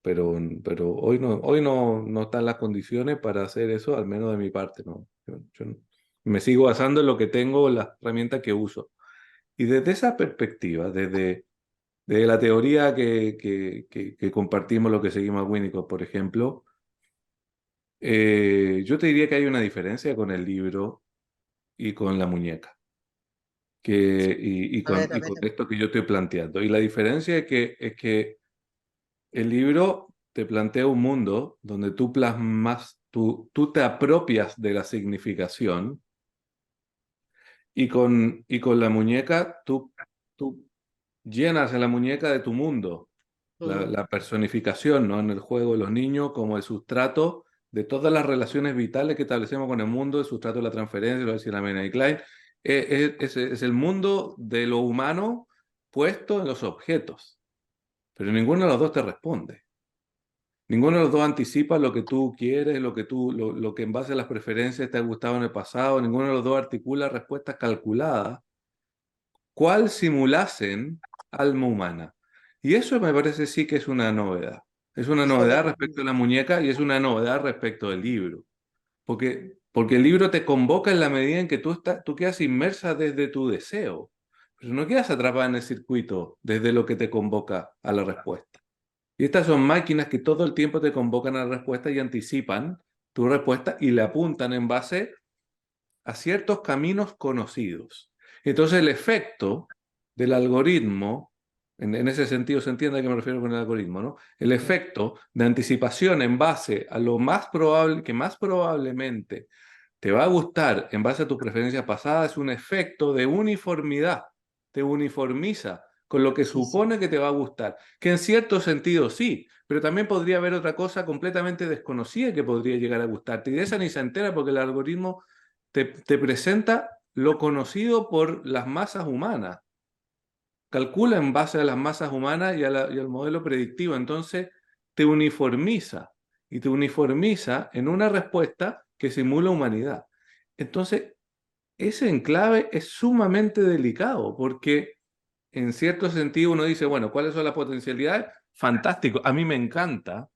pero hoy no están las condiciones para hacer eso, al menos de mi parte, ¿no? Yo me sigo basando en lo que tengo, las herramientas que uso. Y desde esa perspectiva, desde la teoría que compartimos, lo que seguimos a Winnicott, por ejemplo, yo te diría que hay una diferencia con el libro y con la muñeca. Y A ver, con esto que yo estoy planteando. Y la diferencia es que el libro te plantea un mundo donde tú plasmas, tú te apropias de la significación y con la muñeca tú llenas a la muñeca de tu mundo, la personificación, ¿no? En el juego de los niños como el sustrato de todas las relaciones vitales que establecemos con el mundo, el sustrato de la transferencia, lo decía la Melanie Klein, es el mundo de lo humano puesto en los objetos, pero ninguno de los dos te responde. Ninguno de los dos anticipa lo que tú quieres, lo que en base a las preferencias te ha gustado en el pasado. Ninguno de los dos articula respuestas calculadas, cual simulasen alma humana. Y eso me parece sí que es una novedad. Es una novedad respecto a la muñeca y es una novedad respecto del libro. Porque el libro te convoca en la medida en que tú quedas inmersa desde tu deseo, pero no quedas atrapada en el circuito desde lo que te convoca a la respuesta. Y estas son máquinas que todo el tiempo te convocan a la respuesta y anticipan tu respuesta y le apuntan en base a ciertos caminos conocidos. Entonces el efecto del algoritmo, en ese sentido se entiende a qué me refiero con el algoritmo, ¿no? El efecto de anticipación en base a lo más probable, que más probablemente te va a gustar en base a tu preferencia pasada, es un efecto de uniformidad. Te uniformiza con lo que Sí, sí. supone que te va a gustar, que en cierto sentido sí, pero también podría haber otra cosa completamente desconocida que podría llegar a gustarte, y de esa ni se entera porque el algoritmo te presenta lo conocido por las masas humanas, calcula en base a las masas humanas y al modelo predictivo, entonces te uniformiza, y te uniformiza en una respuesta que simula humanidad. Entonces, ese enclave es sumamente delicado, porque en cierto sentido uno dice, bueno, ¿cuáles son las potencialidades? Fantástico, a mí me encanta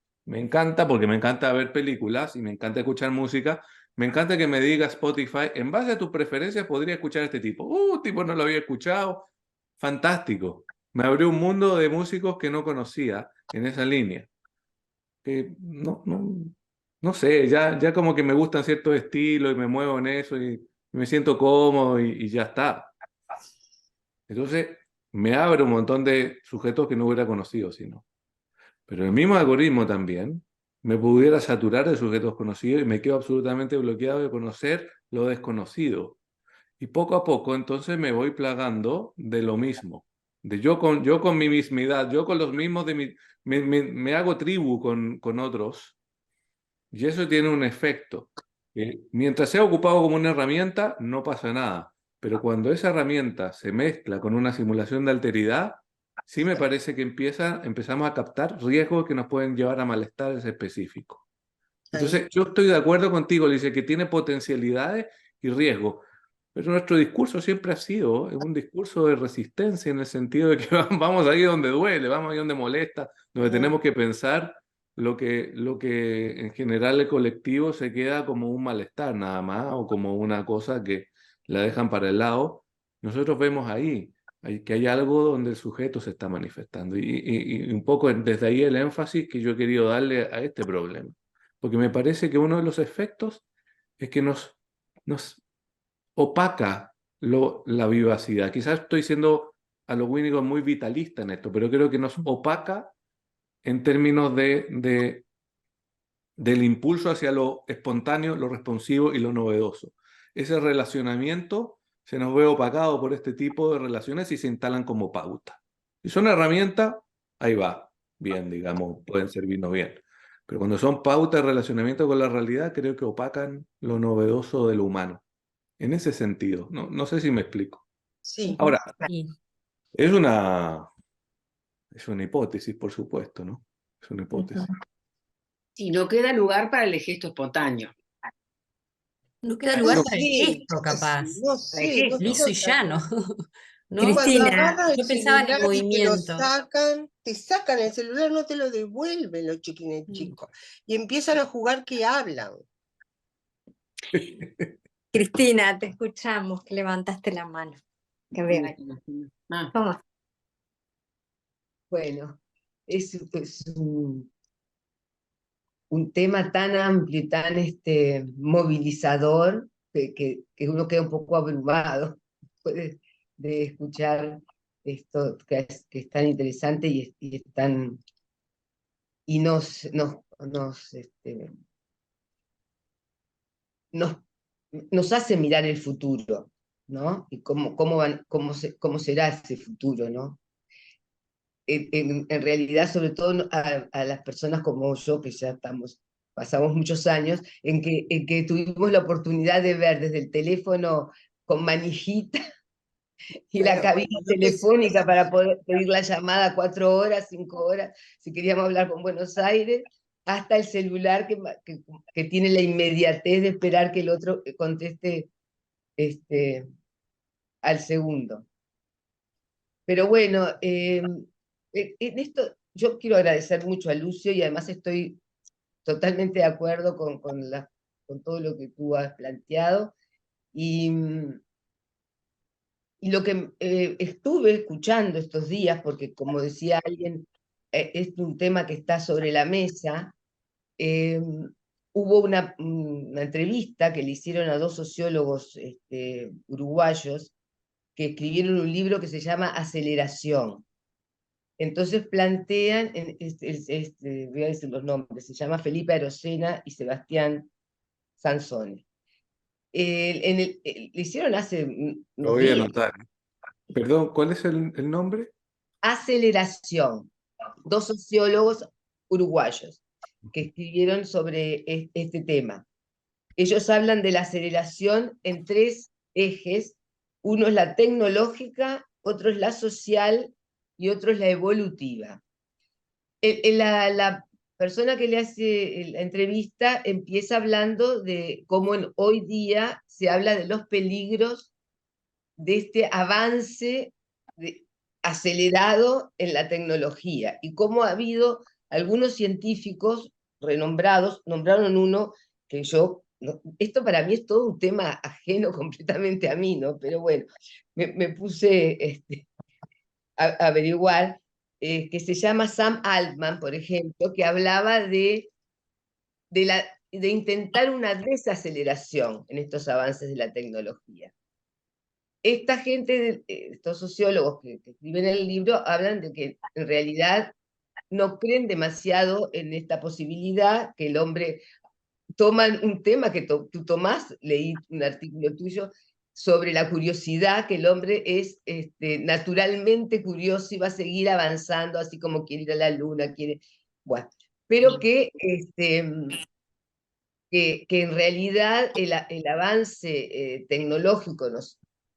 porque me encanta ver películas y me encanta escuchar música, me encanta que me diga Spotify, en base a tus preferencias podría escuchar a este tipo. Tipo no lo había escuchado, fantástico. Me abrió un mundo de músicos que no conocía en esa línea. No sé, ya como que me gustan ciertos estilos y me muevo en eso y me siento cómodo y ya está. Entonces, me abre un montón de sujetos que no hubiera conocido, sino. Pero el mismo algoritmo también me pudiera saturar de sujetos conocidos y me quedo absolutamente bloqueado de conocer lo desconocido. Y poco a poco, entonces, me voy plagando de lo mismo. De yo con mi mismidad, yo con los mismos de mi... Me hago tribu con otros y eso tiene un efecto. Mientras sea ocupado como una herramienta, no pasa nada. Pero cuando esa herramienta se mezcla con una simulación de alteridad, sí me parece que empezamos a captar riesgos que nos pueden llevar a malestares específicos. Entonces, yo estoy de acuerdo contigo, dice que tiene potencialidades y riesgos. Pero nuestro discurso siempre ha sido un discurso de resistencia en el sentido de que vamos ahí donde duele, vamos ahí donde molesta, donde tenemos que pensar lo que en general el colectivo se queda como un malestar nada más o como una cosa que la dejan para el lado. Nosotros vemos ahí que hay algo donde el sujeto se está manifestando y un poco desde ahí el énfasis que yo he querido darle a este problema. Porque me parece que uno de los efectos es que nos opaca la vivacidad. Quizás estoy siendo a lo único muy vitalista en esto, pero creo que nos opaca en términos del impulso hacia lo espontáneo, lo responsivo y lo novedoso. Ese relacionamiento se nos ve opacado por este tipo de relaciones y se instalan como pauta. Si son herramientas, ahí va, bien, digamos, pueden servirnos bien. Pero cuando son pautas de relacionamiento con la realidad, creo que opacan lo novedoso de lo humano. En ese sentido, no sé si me explico. Sí. Ahora, Sí. es una hipótesis, por supuesto, ¿no? Es una hipótesis. Y no queda lugar para el gesto espontáneo. No queda No lugar No, para el sé, gesto, capaz. no Para el sé, gesto, no liso y sé. llano. ¿No? Cuando Cristina, agarran el Yo pensaba en el celular y te lo movimiento. sacan, te sacan el celular, no te lo devuelven los chiquines chicos. Y empiezan a jugar que hablan. Cristina, te escuchamos, que levantaste la mano. Que veo ahí. Ah, ¿Cómo? Bueno, es un tema tan amplio y tan movilizador que uno queda un poco abrumado después de escuchar esto que es tan interesante y es tan, y nos, nos hace mirar el futuro, ¿no? Y cómo será ese futuro, ¿no? En realidad, sobre todo a las personas como yo, que ya pasamos muchos años, en que tuvimos la oportunidad de ver desde el teléfono con manijita y la cabina Bueno, telefónica para poder pedir la llamada 4 horas, 5 horas, si queríamos hablar con Buenos Aires, hasta el celular que tiene la inmediatez de esperar que el otro conteste al segundo. Pero bueno, en esto yo quiero agradecer mucho a Lucio y además estoy totalmente de acuerdo con todo lo que tú has planteado. Y, y lo que estuve escuchando estos días, porque como decía alguien, es un tema que está sobre la mesa, hubo una entrevista que le hicieron a 2 sociólogos uruguayos que escribieron un libro que se llama Aceleración. Entonces plantean, voy a decir los nombres, se llama Felipe Arocena y Sebastián Sansone. Le hicieron hace Lo unos voy a días, anotar. Perdón, ¿cuál es el nombre? aceleración. Dos sociólogos uruguayos que escribieron sobre este tema. Ellos hablan de la aceleración en tres ejes. Uno es la tecnológica, otro es la social y otro es la evolutiva. La persona que le hace la entrevista empieza hablando de cómo hoy día se habla de los peligros de este avance acelerado en la tecnología y cómo ha habido algunos científicos renombrados, nombraron uno que yo, esto para mí es todo un tema ajeno completamente a mí, ¿no? Pero bueno, me puse a averiguar, que se llama Sam Altman, por ejemplo, que hablaba de intentar una desaceleración en estos avances de la tecnología. Esta gente, estos sociólogos que escriben el libro, hablan de que en realidad no creen demasiado en esta posibilidad, que el hombre toman un tema que tú tomás, leí un artículo tuyo, sobre la curiosidad, que el hombre es naturalmente curioso y va a seguir avanzando, así como quiere ir a la luna, bueno, pero que en realidad el avance tecnológico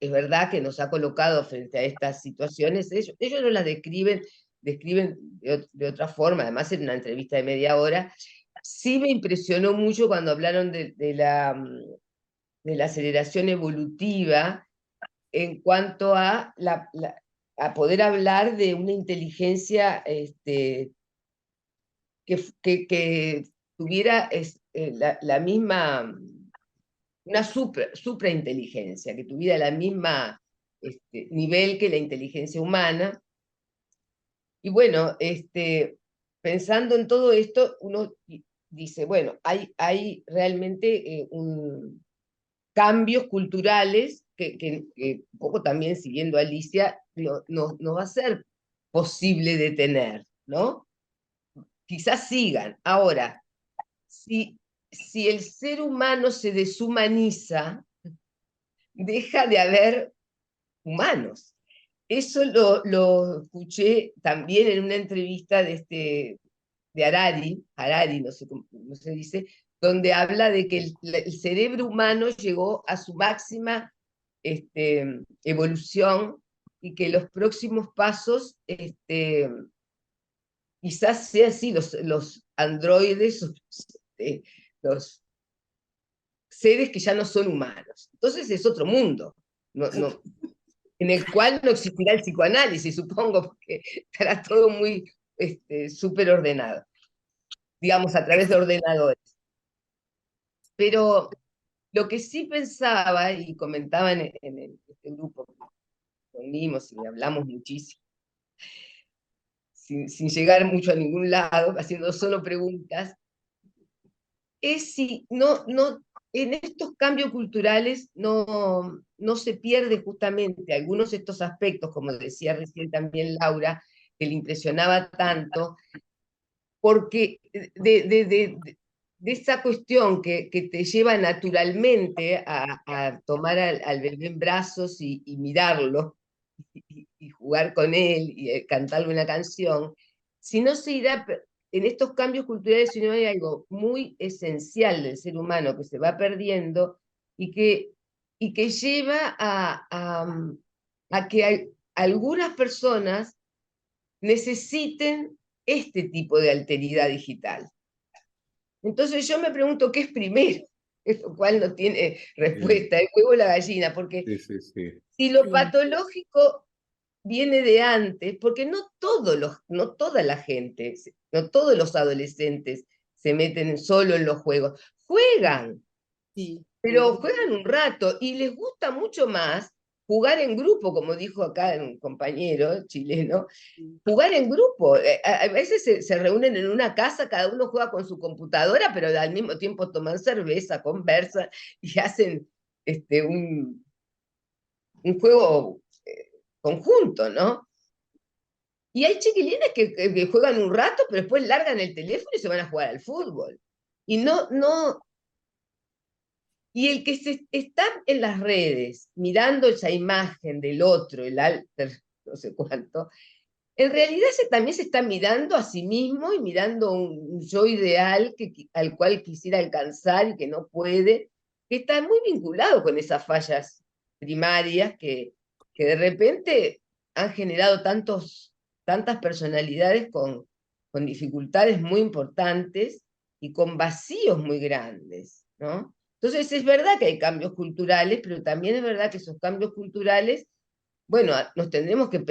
es verdad que nos ha colocado frente a estas situaciones. Ellos no las describen de otra forma, además en una entrevista de media hora. Sí me impresionó mucho cuando hablaron de la aceleración evolutiva en cuanto a poder hablar de una inteligencia que tuviera la misma, una suprainteligencia, que tuviera la misma nivel que la inteligencia humana. Y bueno, pensando en todo esto, uno dice, bueno, hay realmente cambios culturales que un poco también siguiendo a Alicia, no va a ser posible detener, ¿no? Quizás sigan. Ahora, si el ser humano se deshumaniza, deja de haber humanos. Eso lo escuché también en una entrevista de Harari, no sé cómo se dice, donde habla de que el cerebro humano llegó a su máxima evolución y que los próximos pasos quizás sean así, los androides, los seres que ya no son humanos. Entonces es otro mundo, en el cual no existirá el psicoanálisis, supongo, porque estará todo muy súper ordenado, digamos, a través de ordenadores. Pero lo que sí pensaba, y comentaba en este grupo que reunimos y hablamos muchísimo, sin llegar mucho a ningún lado, haciendo solo preguntas, es si en estos cambios culturales no se pierde justamente algunos de estos aspectos, como decía recién también Laura, que le impresionaba tanto, porque de esa cuestión que te lleva naturalmente a tomar al bebé en brazos y mirarlo, y jugar con él, y cantarle una canción, si no se irá, en estos cambios culturales, si no hay algo muy esencial del ser humano que se va perdiendo y que lleva a que algunas personas necesiten este tipo de alteridad digital. Entonces yo me pregunto qué es primero, lo cual no tiene respuesta, el huevo o la gallina, porque si lo patológico viene de antes, porque no toda la gente, no todos los adolescentes se meten solo en los juegos, juegan, pero juegan un rato y les gusta mucho más jugar en grupo, como dijo acá un compañero chileno, jugar en grupo. A veces se reúnen en una casa, cada uno juega con su computadora, pero al mismo tiempo toman cerveza, conversan y hacen un juego conjunto, ¿no? Y hay chiquilines que juegan un rato, pero después largan el teléfono y se van a jugar al fútbol. Y y el que está en las redes mirando esa imagen del otro, el alter, no sé cuánto, en realidad también se está mirando a sí mismo y mirando un yo ideal al cual quisiera alcanzar y que no puede, que está muy vinculado con esas fallas primarias que de repente han generado tantas personalidades con dificultades muy importantes y con vacíos muy grandes, ¿no? Entonces es verdad que hay cambios culturales, pero también es verdad que esos cambios culturales, bueno, nos tendremos que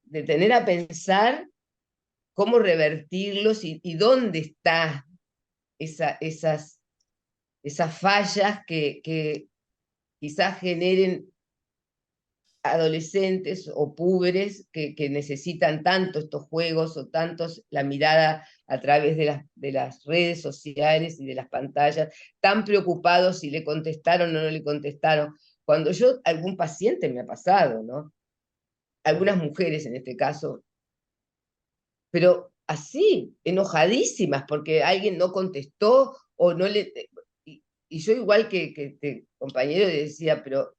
detener a pensar cómo revertirlos y dónde están esas fallas que quizás generen adolescentes o púberes que necesitan tanto estos juegos o tantos la mirada a través de las redes sociales y de las pantallas, tan preocupados si le contestaron o no le contestaron. Cuando algún paciente me ha pasado, ¿no? Algunas mujeres en este caso, pero así, enojadísimas porque alguien no contestó o no le... Y yo igual que este compañero le decía, pero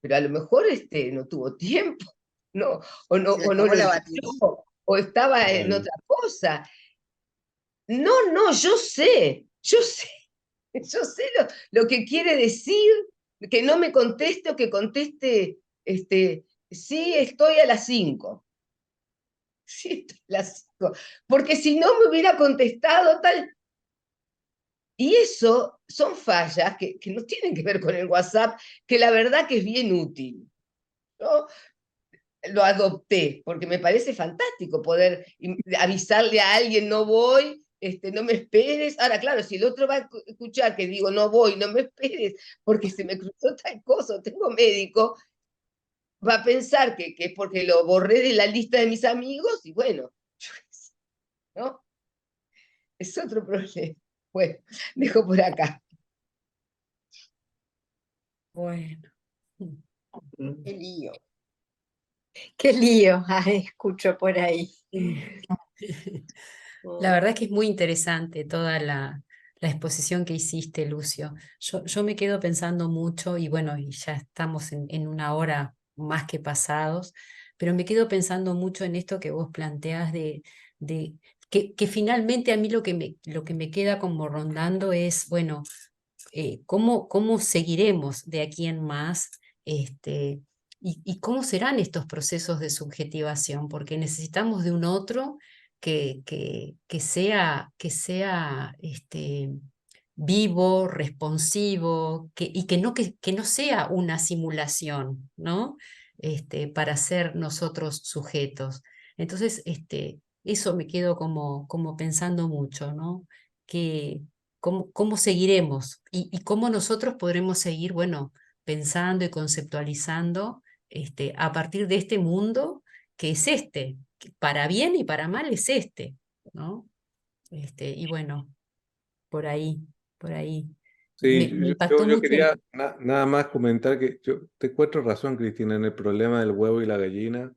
a lo mejor no tuvo tiempo, ¿no? O no, Se le o no acabó lo la batería. entendió, o estaba en Claro. otra cosa. No, yo sé yo sé lo que quiere decir, que no me conteste o que conteste, sí, estoy a las 5. Sí, estoy a las 5. Porque si no me hubiera contestado tal... Y eso son fallas que no tienen que ver con el WhatsApp, que la verdad que es bien útil. Yo lo adopté, porque me parece fantástico poder avisarle a alguien, no voy, no me esperes. Ahora, claro, si el otro va a escuchar que digo, no voy, no me esperes, porque se me cruzó tal cosa, tengo médico, va a pensar que es porque lo borré de la lista de mis amigos, y bueno, ¿no? Es otro problema. Bueno, dejo por acá. Bueno. Qué lío. Qué lío, ay, escucho por ahí. La verdad es que es muy interesante toda la exposición que hiciste, Lucio. Yo me quedo pensando mucho, y bueno, y ya estamos en una hora más que pasados, pero me quedo pensando mucho en esto que vos planteás de que finalmente a mí lo que me queda como rondando es, bueno, cómo seguiremos de aquí en más, y cómo serán estos procesos de subjetivación, porque necesitamos de un otro que sea vivo, responsivo, y que no sea una simulación, ¿no? Para ser nosotros sujetos. Entonces, eso me quedo como pensando mucho, ¿no? Que, cómo seguiremos y cómo nosotros podremos seguir, bueno, pensando y conceptualizando a partir de este mundo que es que para bien y para mal es ¿no? Y bueno, por ahí. Sí, Me impactó yo mucho quería nada más comentar que yo te encuentro razón, Cristina, en el problema del huevo y la gallina,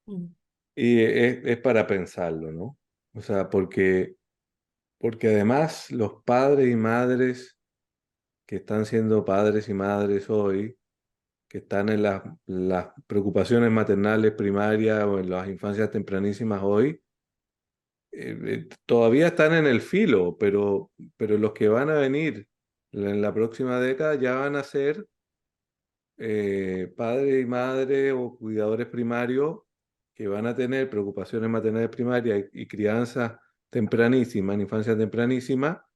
Mm, y es para pensarlo, ¿no? O sea, porque además los padres y madres que están siendo padres y madres hoy, que están en las preocupaciones maternales primarias o en las infancias tempranísimas hoy, todavía están en el filo, pero los que van a venir en la próxima década ya van a ser padres y madres o cuidadores primarios que van a tener preocupaciones maternales primarias y crianza tempranísima, en infancia tempranísima,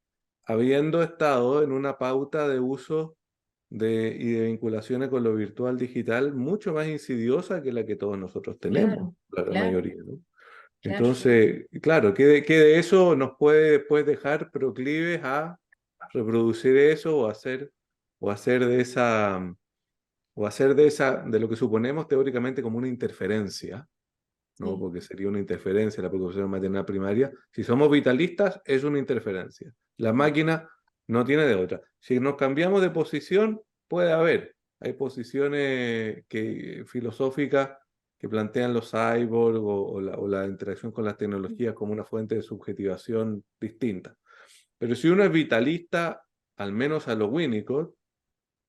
habiendo estado en una pauta de uso y de vinculaciones con lo virtual digital mucho más insidiosa que la que todos nosotros tenemos, la claro, mayoría, ¿no? claro. Entonces, claro, que de eso nos puede después dejar proclives a reproducir eso o hacer de esa, de lo que suponemos teóricamente como una interferencia, ¿no? Sí. Porque sería una interferencia la preocupación maternal primaria. Si somos vitalistas, es una interferencia. La máquina no tiene de otra. Si nos cambiamos de posición, puede haber. Hay posiciones filosóficas que plantean los cyborg o la interacción con las tecnologías como una fuente de subjetivación distinta. Pero si uno es vitalista, al menos a lo Winnicott,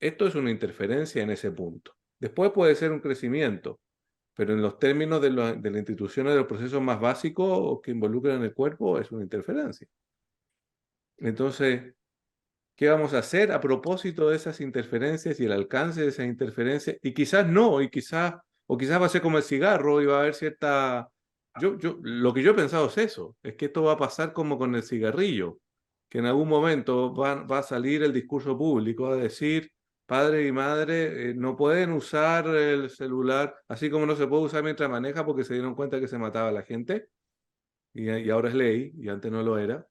esto es una interferencia en ese punto. Después puede ser un crecimiento, pero en los términos de la institución de los procesos más básicos que involucran el cuerpo, es una interferencia. Entonces, ¿qué vamos a hacer a propósito de esas interferencias y el alcance de esas interferencias? Y quizás no, o quizás va a ser como el cigarro y va a haber cierta... lo que yo he pensado es eso, es que esto va a pasar como con el cigarrillo, que en algún momento va a salir el discurso público a decir, padre y madre no pueden usar el celular, así como no se puede usar mientras maneja porque se dieron cuenta que se mataba a la gente, y ahora es ley, y antes no lo era.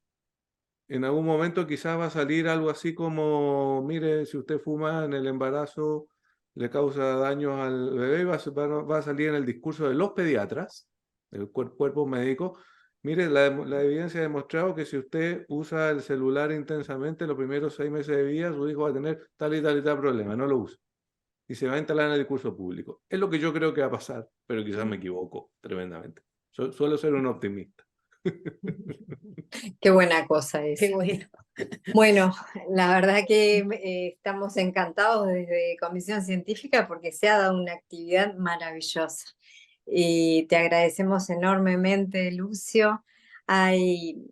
En algún momento quizás va a salir algo así como, mire, si usted fuma en el embarazo, le causa daños al bebé, va a salir en el discurso de los pediatras, del cuerpo médico. Mire, la evidencia ha demostrado que si usted usa el celular intensamente los primeros 6 meses de vida, su hijo va a tener tal y tal y tal problema, no lo usa. Y se va a instalar en el discurso público. Es lo que yo creo que va a pasar, pero quizás me equivoco tremendamente. Suelo ser un optimista. Qué buena cosa es. Qué bueno. Bueno, la verdad que estamos encantados desde Comisión Científica porque se ha dado una actividad maravillosa. Y te agradecemos enormemente, Lucio. Hay,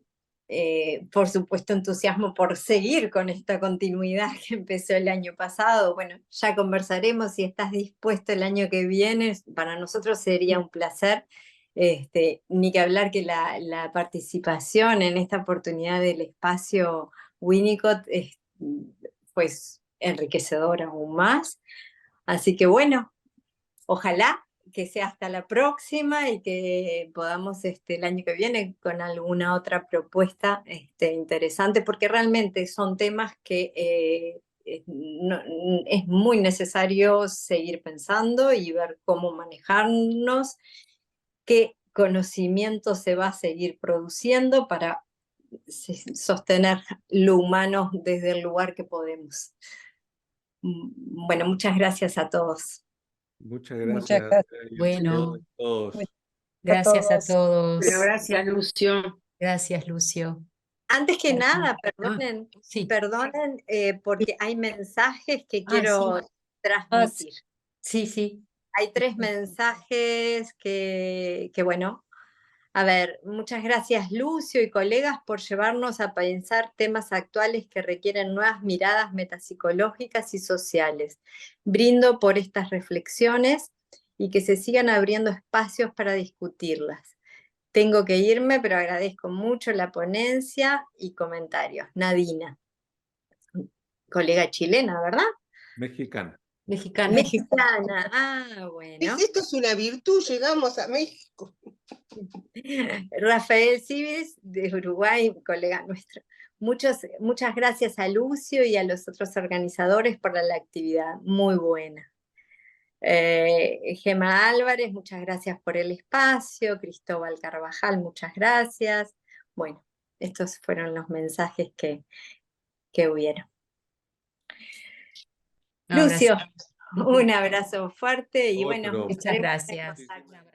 por supuesto, entusiasmo por seguir con esta continuidad que empezó el año pasado. Bueno, ya conversaremos si estás dispuesto el año que viene. Para nosotros sería un placer. Ni que hablar que la participación en esta oportunidad del espacio Winnicott es pues enriquecedora aún más. Así que bueno, ojalá que sea hasta la próxima y que podamos el año que viene con alguna otra propuesta interesante, porque realmente son temas que es muy necesario seguir pensando y ver cómo manejarnos, qué conocimiento se va a seguir produciendo para sostener lo humano desde el lugar que podemos. Bueno, muchas gracias a todos. Muchas Muchas gracias. gracias. Bueno, Todos. gracias a todos. todos. Bueno, gracias, Lucio. Gracias, Lucio. Antes que nada, Ah, sí. perdonen porque hay mensajes que Ah, quiero transmitir. Sí, sí. Hay 3 mensajes que bueno, a ver, muchas gracias Lucio y colegas por llevarnos a pensar temas actuales que requieren nuevas miradas metapsicológicas y sociales. Brindo por estas reflexiones y que se sigan abriendo espacios para discutirlas. Tengo que irme, pero agradezco mucho la ponencia y comentarios. Nadina, colega chilena, ¿verdad? Mexicana. Mexicana. Mexicana, bueno. Esto es una virtud, llegamos a México. Rafael Cibes, de Uruguay, colega nuestro. Muchas gracias a Lucio y a los otros organizadores por la actividad, muy buena. Gema Álvarez, muchas gracias por el espacio. Cristóbal Carvajal, muchas gracias. Bueno, estos fueron los mensajes que hubieron. No, Lucio, gracias. un abrazo fuerte y bueno, Otro. Muchas estaremos en gracias. contacto.